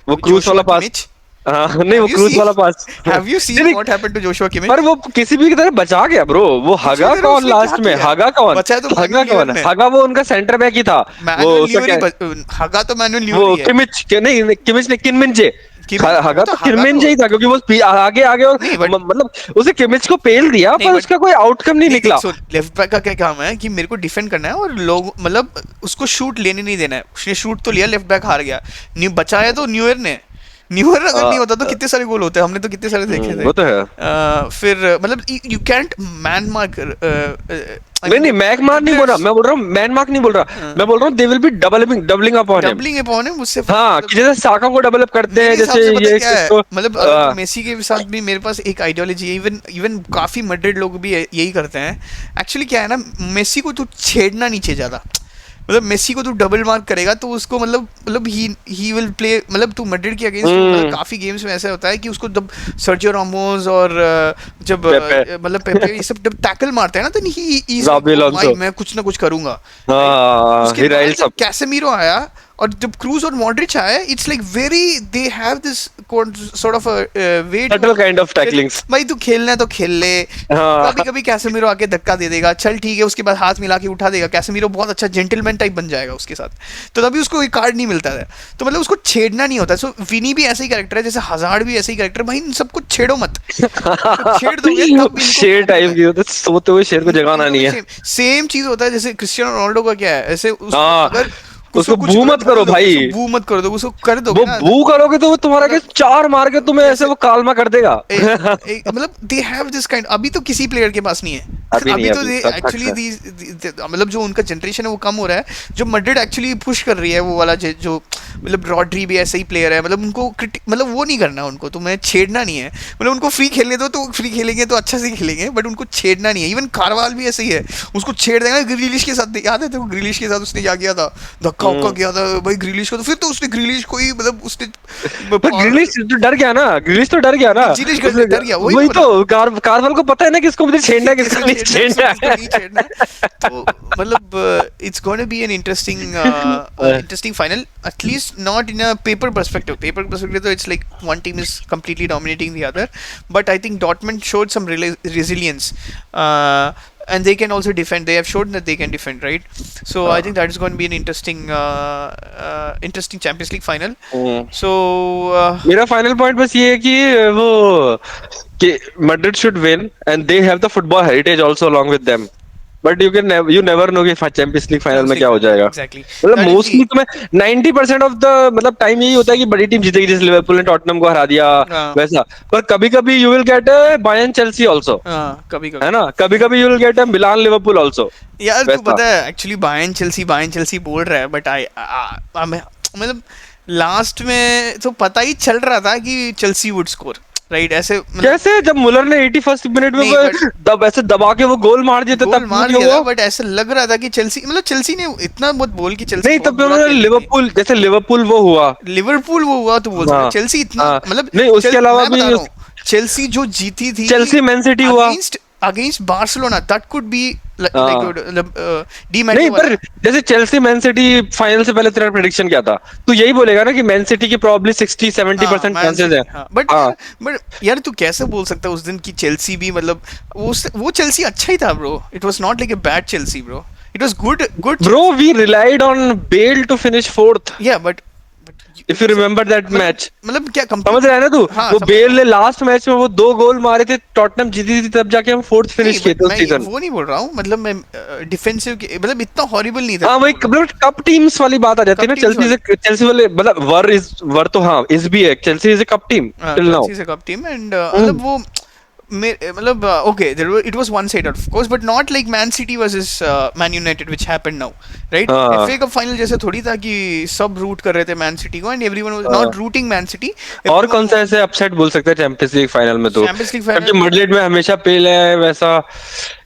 Speaker 2: वो क्रूज वाला
Speaker 1: जोशुआ
Speaker 2: पास।
Speaker 1: किमिच?
Speaker 2: हाँ नहीं,
Speaker 1: हैव
Speaker 2: वो
Speaker 1: यू
Speaker 2: क्रूज
Speaker 1: सीन
Speaker 2: वाला पास।
Speaker 1: हैव यू
Speaker 2: नहीं
Speaker 1: सीन
Speaker 2: नहीं,
Speaker 1: what happened to Joshua Kimmich?
Speaker 2: पर वो किसी भी की तरह बचा गया ब्रो। वो
Speaker 1: किसी
Speaker 2: हगा
Speaker 1: तरह
Speaker 2: कौन
Speaker 1: उसने क्या
Speaker 2: लास्ट में,
Speaker 1: किया?
Speaker 2: हगा कौन,
Speaker 1: बचा है तो
Speaker 2: हगा
Speaker 1: मैनुअल न्यूयर
Speaker 2: कौन,
Speaker 1: ने,
Speaker 2: हगा वो उनका सेंटर बैक ही था। वो
Speaker 1: मैनुअल
Speaker 2: उसका क्या,
Speaker 1: न्यूरी हगा तो मैनुअल
Speaker 2: वो
Speaker 1: न्यूरी है।
Speaker 2: किमिच के नहीं नहीं, किमिच ने किनमिनजे।
Speaker 1: किमिच वो
Speaker 2: हगा
Speaker 1: तो
Speaker 2: तो
Speaker 1: हगा तो
Speaker 2: किरमिनजे ही था, क्योंकि वो आगे आगे और
Speaker 1: नहीं, बट
Speaker 2: मतलब उसे किमिच को पेल दिया,
Speaker 1: नहीं
Speaker 2: पर
Speaker 1: बट
Speaker 2: उसका कोई आउटकम नहीं
Speaker 1: नहीं देख,
Speaker 2: निकला।
Speaker 1: सो लेफ्ट बैक का क्या काम है कि मेरे को डिफेंड करना है, और लोग मतलब उसको शूट लेने नहीं देना है, उसने शूट तो लिया, लेफ्ट बैक हार गया, न्यू बचाया तो न्यूयर ने, न्यूअर अगर नहीं होता तो
Speaker 2: अ,
Speaker 1: कितने सारे गोल होते हैं, हमने तो कितने सारे देखे थे।
Speaker 2: वो तो है।
Speaker 1: फिर मतलब यू कैंट मैन मार्क, आई
Speaker 2: नहीं
Speaker 1: मीन
Speaker 2: नहीं, मैक मार नहीं बोल रहा मैं, बोल रहा हूँ मैन मार्क नहीं बोल रहा मैं, बोल रहा हूँ they will be doubling doubling upon him.
Speaker 1: Doubling upon है मुझसे
Speaker 2: हाँ,
Speaker 1: मतलब।
Speaker 2: कि जैसे साका को डेवलप करते
Speaker 1: मेरे
Speaker 2: हैं,
Speaker 1: हिसाब
Speaker 2: जैसे
Speaker 1: से पता है
Speaker 2: ये
Speaker 1: क्या है,
Speaker 2: किसको
Speaker 1: मतलब अगर तो मेसी के साथ भी मेरे पास एक आइडियोलॉजी है, इवन इवन काफी मड्रिड लोग भी यही करते हैं। एक्चुअली क्या है ना, मेसी को तू छेड़ना नहीं चाहिए ज्यादा। मतलब मेसी को तू डबल मार्क करेगा तो उसको मतलब ही विल प्ले, मतलब तू मैड्रिड के अगेंस्ट मतलब
Speaker 2: हम्म।
Speaker 1: काफी गेम्स में ऐसा होता है कि उसको जब सर्जियो रामोस और जब
Speaker 2: पेपे,
Speaker 1: मतलब पेपे ये सब जब टैकल मारते हैं ना, तो ही इज लाइक
Speaker 2: जाबी
Speaker 1: ओ भाई
Speaker 2: अलोंसो।
Speaker 1: मैं कुछ ना कुछ करूंगा, राइट।
Speaker 2: हाँ,
Speaker 1: उसके
Speaker 2: ही
Speaker 1: बाद
Speaker 2: राइल्स
Speaker 1: जब
Speaker 2: अप।
Speaker 1: कैसेमीरो आया और जब क्रूज और मॉड्रिच आए, it's like very they have this sort of way to
Speaker 2: subtle kind of tacklings.
Speaker 1: भाई तू खेलना है तो खेल ले।
Speaker 2: हाँ।
Speaker 1: कभी कभी कैसेमीरो आके धक्का दे देगा, चल ठीक है, उसके बाद हाथ मिला के उठा देगा, कैसेमीरो बहुत अच्छा जेंटलमैन टाइप बन जाएगा उसके साथ, तो तभी उसको कोई कार्ड नहीं मिलता है। तो मतलब उसको छेड़ना नहीं होता। सो विनी भी ऐसा ही कैरेक्टर है, जैसे हजार्ड भी ऐसा ही कैरेक्टर, भाई इन सबको छेड़ो मत। इनको छेड़ दोगे तब इनको
Speaker 2: शेर
Speaker 1: प्रॉब्लम
Speaker 2: टाइप
Speaker 1: है।
Speaker 2: की होता है, सोते हुए शेर को जगाना
Speaker 1: इनको
Speaker 2: नहीं
Speaker 1: भी
Speaker 2: है।
Speaker 1: सेम सेम चीज होता है, जैसे क्रिस्टियानो रोनाल्डो का क्या है, ऐसे उसको
Speaker 2: हाँ,
Speaker 1: अगर उसको
Speaker 2: उसको
Speaker 1: कुछ
Speaker 2: बू मत करो
Speaker 1: बोल दोगे, उसको
Speaker 2: भाई।
Speaker 1: बू मत कर दोगे, उसको कर दोगे
Speaker 2: वो
Speaker 1: ना,
Speaker 2: बू करोगे तो वो तुम्हारा के
Speaker 1: मतलब
Speaker 2: चार मार के तुम्हें ऐसे
Speaker 1: कैसे
Speaker 2: वो कालमा कर देगा।
Speaker 1: मतलब दे हैव दिस काइंड, अभी तो किसी प्लेयर के पास नहीं है।
Speaker 2: अभी नहीं,
Speaker 1: अभी तो
Speaker 2: अभी
Speaker 1: दे
Speaker 2: सब सक्स
Speaker 1: एक्चुअली
Speaker 2: है।
Speaker 1: दी मतलब जो उनका जनरेशन है वो कम हो रहा है। जो मैड्रिड एक्चुअली पुश कर रही है वो वाला जो मतलब रॉड्री भी ऐसा ही प्लेयर है, मतलब उनको मतलब वो नहीं करना उनको, तुम्हें छेड़ना नहीं है। मतलब उनको फ्री खेलने दो तो फ्री खेलेंगे तो अच्छा से खेलेंगे, बट उनको छेड़ना नहीं है। इवन कारवाल भी ऐसे ही है, उसको छेड़ देगा। ग्रिलिश के साथ याद है, तो ग्रिलिश के साथ उसने क्या किया था, धक्का उक्का
Speaker 2: हम्म।
Speaker 1: किया था भाई ग्रिलिश को, तो फिर तो उसने ग्रिलिश को ही मतलब उसने
Speaker 2: पर ग्रिलिश तो डर गया ना, ग्रिलिश तो डर गया ना।
Speaker 1: ग्रिलिश
Speaker 2: उसने,
Speaker 1: डर गया, वही मैं
Speaker 2: वही
Speaker 1: बोल रहा हूँ।
Speaker 2: तो कारवाल को पता है ना किसको मुझे छेड़ना है, किसको
Speaker 1: किसको
Speaker 2: नहीं
Speaker 1: छेड़ना है,
Speaker 2: छेड़ना
Speaker 1: किसको
Speaker 2: है।
Speaker 1: नहीं छेड़ना है। तो मतलब it's gonna be an interesting interesting final, at least not in a paper perspective. Paper perspective तो it's like one team is completely dominating the other, but I think Dortmund showed some resilience, and they can also defend. They have shown that they can defend, right? So I think that is going to be an interesting Champions League final.
Speaker 2: Hmm.
Speaker 1: So
Speaker 2: मेरा final point बस ये है कि वो कि Madrid should win and they have the football heritage also along with them, but you never know कि champions League final
Speaker 1: Champions
Speaker 2: में
Speaker 1: League
Speaker 2: क्या हो
Speaker 1: final,
Speaker 2: जाएगा।
Speaker 1: exactly.
Speaker 2: मतलब
Speaker 1: That is
Speaker 2: मोस्टली
Speaker 1: the
Speaker 2: तुम्हें 90% ऑफ द मतलब टाइम यही होता है कि बड़ी टीम जीतेगी, जैसे लिवरपूल ने टॉटनहम को हरा दिया वैसा। पर कभी कभी you will get a Bayern Chelsea also,
Speaker 1: कभी
Speaker 2: है
Speaker 1: कभी
Speaker 2: ना, कभी कभी you will get a Milan Liverpool also
Speaker 1: यार तू
Speaker 2: वैसा।
Speaker 1: पता है एक्चुअली बायर्न चेल्सी बोल रहा है, बट मतलब लास्ट में तो पता ही चल रहा था कि चेल्सी वुड स्कोर, राइट, ऐसे मतलब।
Speaker 2: कैसे जब मुलर ने 81st मिनट में
Speaker 1: नहीं
Speaker 2: वो
Speaker 1: बट
Speaker 2: दब ऐसे दबा के वो गोल मार दिया था,
Speaker 1: गोल
Speaker 2: तब
Speaker 1: मार
Speaker 2: ये
Speaker 1: दिया था,
Speaker 2: हुआ।
Speaker 1: बट ऐसा लग रहा था कि चेल्सी मतलब चेल्सी ने इतना मत बोल कि चेल्सी
Speaker 2: नहीं,
Speaker 1: बहुत
Speaker 2: तब
Speaker 1: बुरा खेल रही थी।
Speaker 2: लिवरपूल, जैसे लिवरपूल वो हुआ।
Speaker 1: लिवरपूल वो हुआ तो बोल सकते
Speaker 2: हाँ।
Speaker 1: चेल्सी इतना
Speaker 2: हाँ,
Speaker 1: मतलब
Speaker 2: नहीं उसके अलावा
Speaker 1: मैं
Speaker 2: भी
Speaker 1: बता रहा हूँ, चेल्सी जो जीती थी
Speaker 2: चेल्सी मैन सिटी हुआ।
Speaker 1: Against against Barcelona, that could be like
Speaker 2: हाँ।
Speaker 1: डी
Speaker 2: नहीं,
Speaker 1: मैटियो
Speaker 2: पर
Speaker 1: वाला।
Speaker 2: जैसे चेल्सी मैन सिटी फाइनल से पहले तेरा प्रेडिक्शन क्या था, तू यही बोलेगा ना कि मैन सिटी की प्रॉब्ली 60-70%
Speaker 1: मैन
Speaker 2: चांसेस है।
Speaker 1: सिटी, हाँ बट
Speaker 2: हाँ।
Speaker 1: यार तू कैसे बोल सकता है उस दिन की चेल्सी भी मतलब वो चेल्सी अच्छा ही था bro, it was not like a bad Chelsea bro, it was good good
Speaker 2: bro,
Speaker 1: Chelsea.
Speaker 2: We relied on Bale to finish fourth,
Speaker 1: या but
Speaker 2: if you remember that match.
Speaker 1: मतलब क्या
Speaker 2: समझ रहा है ना तू,
Speaker 1: हाँ
Speaker 2: वो
Speaker 1: समझ रहा
Speaker 2: बेल
Speaker 1: हूँ।
Speaker 2: ने लास्ट मैच में वो 2 गोल मारे थे, टॉटनहम जीती थी, तब जाके हम फोर्थ
Speaker 1: नहीं
Speaker 2: फिनिश किए
Speaker 1: बट
Speaker 2: थे उस
Speaker 1: मैं
Speaker 2: सीजन।
Speaker 1: वो नहीं बोल रहा हूँ, मतलब मैं डिफेंसिव मतलब इतना हॉरिबल नहीं था
Speaker 2: हाँ,
Speaker 1: मैं
Speaker 2: वही
Speaker 1: बोल रहा हूँ।
Speaker 2: मतलब कप टीम्स वाली बात आ जाती है
Speaker 1: कप
Speaker 2: ना,
Speaker 1: टीम्स
Speaker 2: चेल्सी
Speaker 1: वाली,
Speaker 2: से, चेल्सी वाले मतलब वर तो हाँ इस भी है, Chelsea is a cup team till now.
Speaker 1: Chelsea से कप टीम एंड मतलब वो मतलब okay, it was one sided of course, but not like Man City versus Man United which happened now, right?
Speaker 2: हाँ।
Speaker 1: FA कप फाइनल जैसे थोड़ी था कि सब रूट कर रहे थे मैन सिटी को, एंड एवरीवन वाज
Speaker 2: हाँ।
Speaker 1: नॉट रूटिंग मैन सिटी,
Speaker 2: और कौन
Speaker 1: एवरीवन।
Speaker 2: सा ऐसे अपसेट बोल सकते हैं चैंपियंस लीग फाइनल में, तो
Speaker 1: चैंपियंस लीग
Speaker 2: क्योंकि
Speaker 1: फाइनल
Speaker 2: मैड्रिड में हमेशा पेल है वैसा।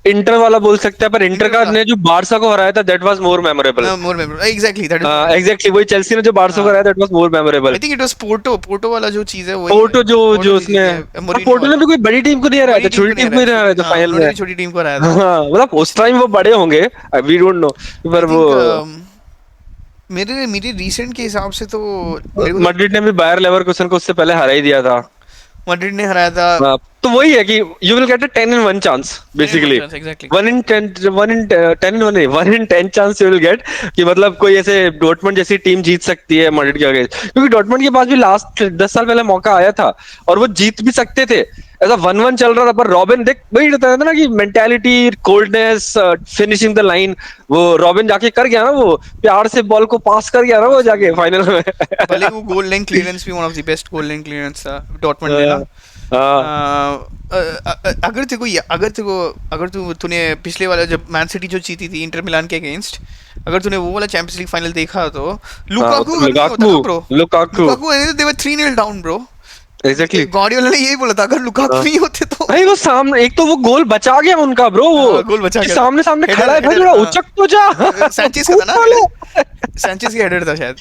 Speaker 2: इंटर वाला बोल सकते हैं, पर इंटर
Speaker 1: इंटर
Speaker 2: का
Speaker 1: वाला
Speaker 2: ने जो बारसा को हराया था that was more memorable.
Speaker 1: More memorable, exactly that is what I mean.
Speaker 2: Exactly, वही चेल्सी ने जो बारसा को
Speaker 1: हाँ
Speaker 2: हराया that was more memorable.
Speaker 1: I think it was Porto वाला जो चीज है वही है।
Speaker 2: पोर्टो जो
Speaker 1: पोर्टो
Speaker 2: जो
Speaker 1: जो जीती
Speaker 2: उसने,
Speaker 1: है
Speaker 2: पर
Speaker 1: मोरिनियो
Speaker 2: पोर्टो ने
Speaker 1: वाला,
Speaker 2: भी कोई बड़ी टीम को नहीं हराया
Speaker 1: बड़ी
Speaker 2: था,
Speaker 1: टीम को
Speaker 2: छोटी
Speaker 1: नहीं
Speaker 2: टीम को
Speaker 1: हराया
Speaker 2: ही
Speaker 1: था,
Speaker 2: हराया था
Speaker 1: हाँ
Speaker 2: फाइनल
Speaker 1: उन्होंने
Speaker 2: में।
Speaker 1: भी छोटी टीम को हराया था।
Speaker 2: हाँ, मतलब उस
Speaker 1: इसलिए
Speaker 2: टाइम वो बड़े होंगे, वी डोंट नो,
Speaker 1: आई
Speaker 2: पर वो
Speaker 1: थिंक मेरे मेरे रीसेंट के हिसाब से तो मेरे को तो
Speaker 2: मैड्रिड ने भी बायर लेवरकुसन को उससे पहले हरा ही दिया था।
Speaker 1: मैड्रिड ने हराया था।
Speaker 2: हाँ, तो वही है कि you will get a 10 in 1 chance
Speaker 1: ten in one
Speaker 2: basically.
Speaker 1: Chance exactly.
Speaker 2: 1 in 10 1 in 10 chance you will get कि मतलब कोई ऐसे डॉर्टमंड जैसी टीम जीत सकती है मैड्रिड के आगे, क्योंकि डॉर्टमंड के पास भी लास्ट 10 साल पहले मौका आया था और वो जीत भी सकते थे, ऐसा 1-1 चल रहा था, पर रॉबिन देख वही रहता था ना कि mentality, coldness, finishing the line, वो रॉबिन जाके कर गया ना, वो प्यार से बॉल को पास कर गया ना वो जाके फाइनल में।
Speaker 1: भले वो गोल लाइन क्लियरेंस भी one of the best goal line clearance था डॉर्टमंड ने ना।
Speaker 2: हाँ
Speaker 1: अगर तूने पिछले वाला जब मैन सिटी जो जीती थी इंटर मिलान के अगेंस्ट, अगर तूने वो वाला चैंपियंस लीग फाइनल देखा तो लुकाकू अगर नहीं होता ना ब्रो,
Speaker 2: लुकाकू
Speaker 1: लुकाकू दे वर 3-0 डाउन ब्रो।
Speaker 2: एग्जैक्टली।
Speaker 1: गार्डियोला ने यही बोला था अगर लुकाकू नहीं होते तो।
Speaker 2: भाई वो सामने एक तो वो गोल बचा गया उनका ब्रो, वो
Speaker 1: गोल बचा गया,
Speaker 2: सामने सामने
Speaker 1: हेडर
Speaker 2: खड़ा है भाई,
Speaker 1: हेडर
Speaker 2: थोड़ा उचक तो जा।
Speaker 1: सैंचेज का था ना हेडर, सैंचेज का हेडर था शायद।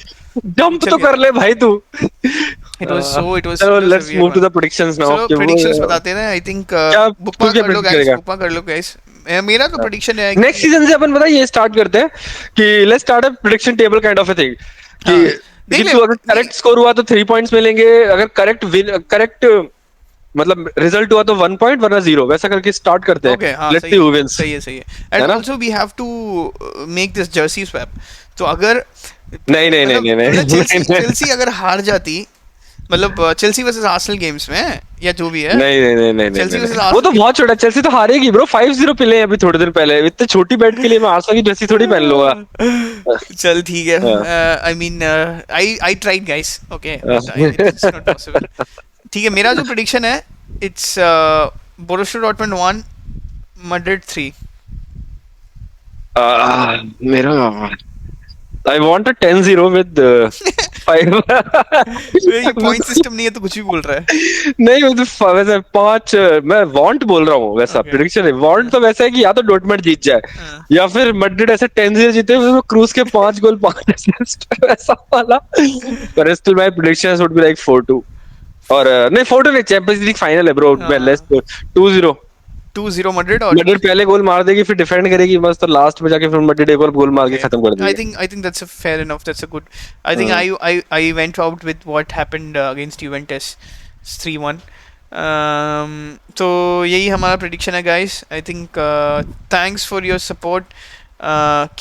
Speaker 2: जंप तो कर ले भाई तू।
Speaker 1: इट वाज
Speaker 2: चलो let's move to the predictions now.
Speaker 1: चलो प्रेडिक्शंस बताते हैं ना। आई थिंक
Speaker 2: क्या
Speaker 1: बुकमा
Speaker 2: तू क्या
Speaker 1: कर लो
Speaker 2: predict
Speaker 1: गाइस,
Speaker 2: करेगा?
Speaker 1: बुकमा कर लो गाइस। मेरा तो प्रेडिक्शन है
Speaker 2: नेक्स्ट सीजन से अपन पता है ये स्टार्ट करते हैं कि let's start a prediction table kind of a thing कि
Speaker 1: देख ले
Speaker 2: तू अगर करेक्ट स्कोर हुआ तो 3 पॉइंट्स मिलेंगे, अगर करेक्ट मतलब रिजल्ट हुआ तो 1 पॉइंट, वरना 0, वैसा करके स्टार्ट करते हैं।
Speaker 1: ओके हाँ
Speaker 2: लेट्स
Speaker 1: सही
Speaker 2: सी
Speaker 1: है,
Speaker 2: हु विंस,
Speaker 1: सही है। And also we have to make this jersey swap. तो अगर
Speaker 2: नहीं नहीं नहीं नहीं
Speaker 1: चेल्सी
Speaker 2: नहीं
Speaker 1: चेल्सी अगर हार जाती, मतलब चेल्सी वर्सेस आर्सेनल गेम्स में या जो भी है,
Speaker 2: नहीं नहीं नहीं नहीं
Speaker 1: चेल्सी
Speaker 2: नहीं
Speaker 1: वर्सेस
Speaker 2: नहीं। वो तो बहुत छोटा, चेल्सी तो हारेगी ब्रो, 5-0 पिले हैं अभी थोड़े दिन पहले। इतने छोटी बैट के लिए मैं आर्सेनल की जर्सी थोड़ी पहन लूंगा।
Speaker 1: चल ठीक है।
Speaker 2: हाँ,
Speaker 1: I mean I tried guys, okay but it's not possible. ठीक है, मेरा जो प्रेडिक्शन है इट्स बोरुसिया डॉर्टमुंड 1 मैड्रिड 3।
Speaker 2: मेरा आई वांट अ 10-0 विद 5।
Speaker 1: ये पॉइंट सिस्टम नहीं है तो कुछ भी बोल रहा है।
Speaker 2: नहीं वो तो वैसे 5, मैं वांट बोल रहा हूँ वैसा
Speaker 1: Okay.
Speaker 2: प्रेडिक्शन है। वांट तो वैसा है कि या तो डॉर्टमंड जीत जाए
Speaker 1: हाँ।
Speaker 2: या फिर मैड्रिड ऐसे 10-0 जीते, फिर क्रूज के 5 गोल 5 असिस्ट वैसा वाला। पर still my predictions would be like 4-2 और नहीं 4-2 नहीं, चैंपियंस लीग फाइनल है ब्रो। मैं लेस 2-0
Speaker 1: 2-0 मैड्रिड। और
Speaker 2: मैड्रिड पहले गोल मार देगी, फिर डिफेंड करेगी बस, तो लास्ट में जाके फिर मैड्रिड एक और गोल मार के खत्म कर
Speaker 1: I
Speaker 2: देगी।
Speaker 1: think I think that's a fair enough. That's a good. I think I went out with what happened against Juventus, it's 3-1. तो यही हमारा prediction है guys. I think thanks for your support.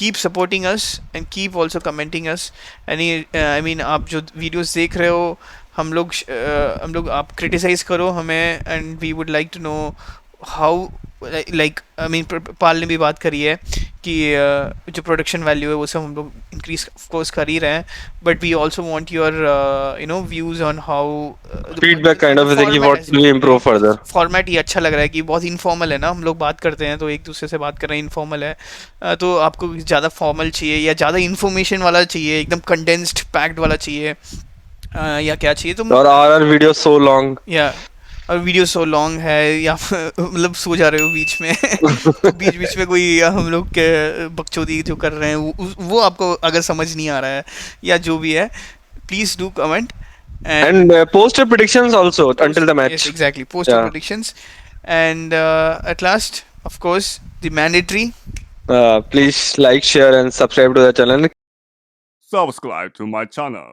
Speaker 1: Keep supporting us and keep also commenting us. I mean आप जो videos देख रहे हो, हम लोग आप criticize करो हमें, and we would like to know how like I mean पाल ने भी बात करी है कि जो प्रोडक्शन वैल्यू है वो सब हम लोग इंक्रीज ऑफ कोर्स कर ही रहे हैं, but we also want your views on how
Speaker 2: feedback kind of thing कि what do we improve further.
Speaker 1: Format ये अच्छा लग रहा है कि बहुत इनफॉर्मल है ना, हम लोग बात करते हैं तो एक दूसरे से बात कर रहे हैं, इनफॉर्मल है। तो आपको ज़्यादा फॉर्मल चाहिए या ज़्यादा इन्फॉर्मेशन वाला चाहिए, एकदम कंडेंस्ड पैक्ड वाला चाहिए, या क्या चाहिए तो
Speaker 2: और आर वीडियो सो लॉन्ग,
Speaker 1: या और वीडियो सो लॉन्ग है, या मतलब सो जा रहे हो बीच में तो बीच में कोई हम लोग के बकचोदी जो कर रहे हैं वो आपको अगर समझ नहीं आ रहा है या जो भी है, please do comment
Speaker 2: and post your predictions also until the match.
Speaker 1: Yes, exactly. Post your predictions, and at last, of course, the mandatory.
Speaker 2: Please like, share, and subscribe to the channel.
Speaker 3: Subscribe to my channel.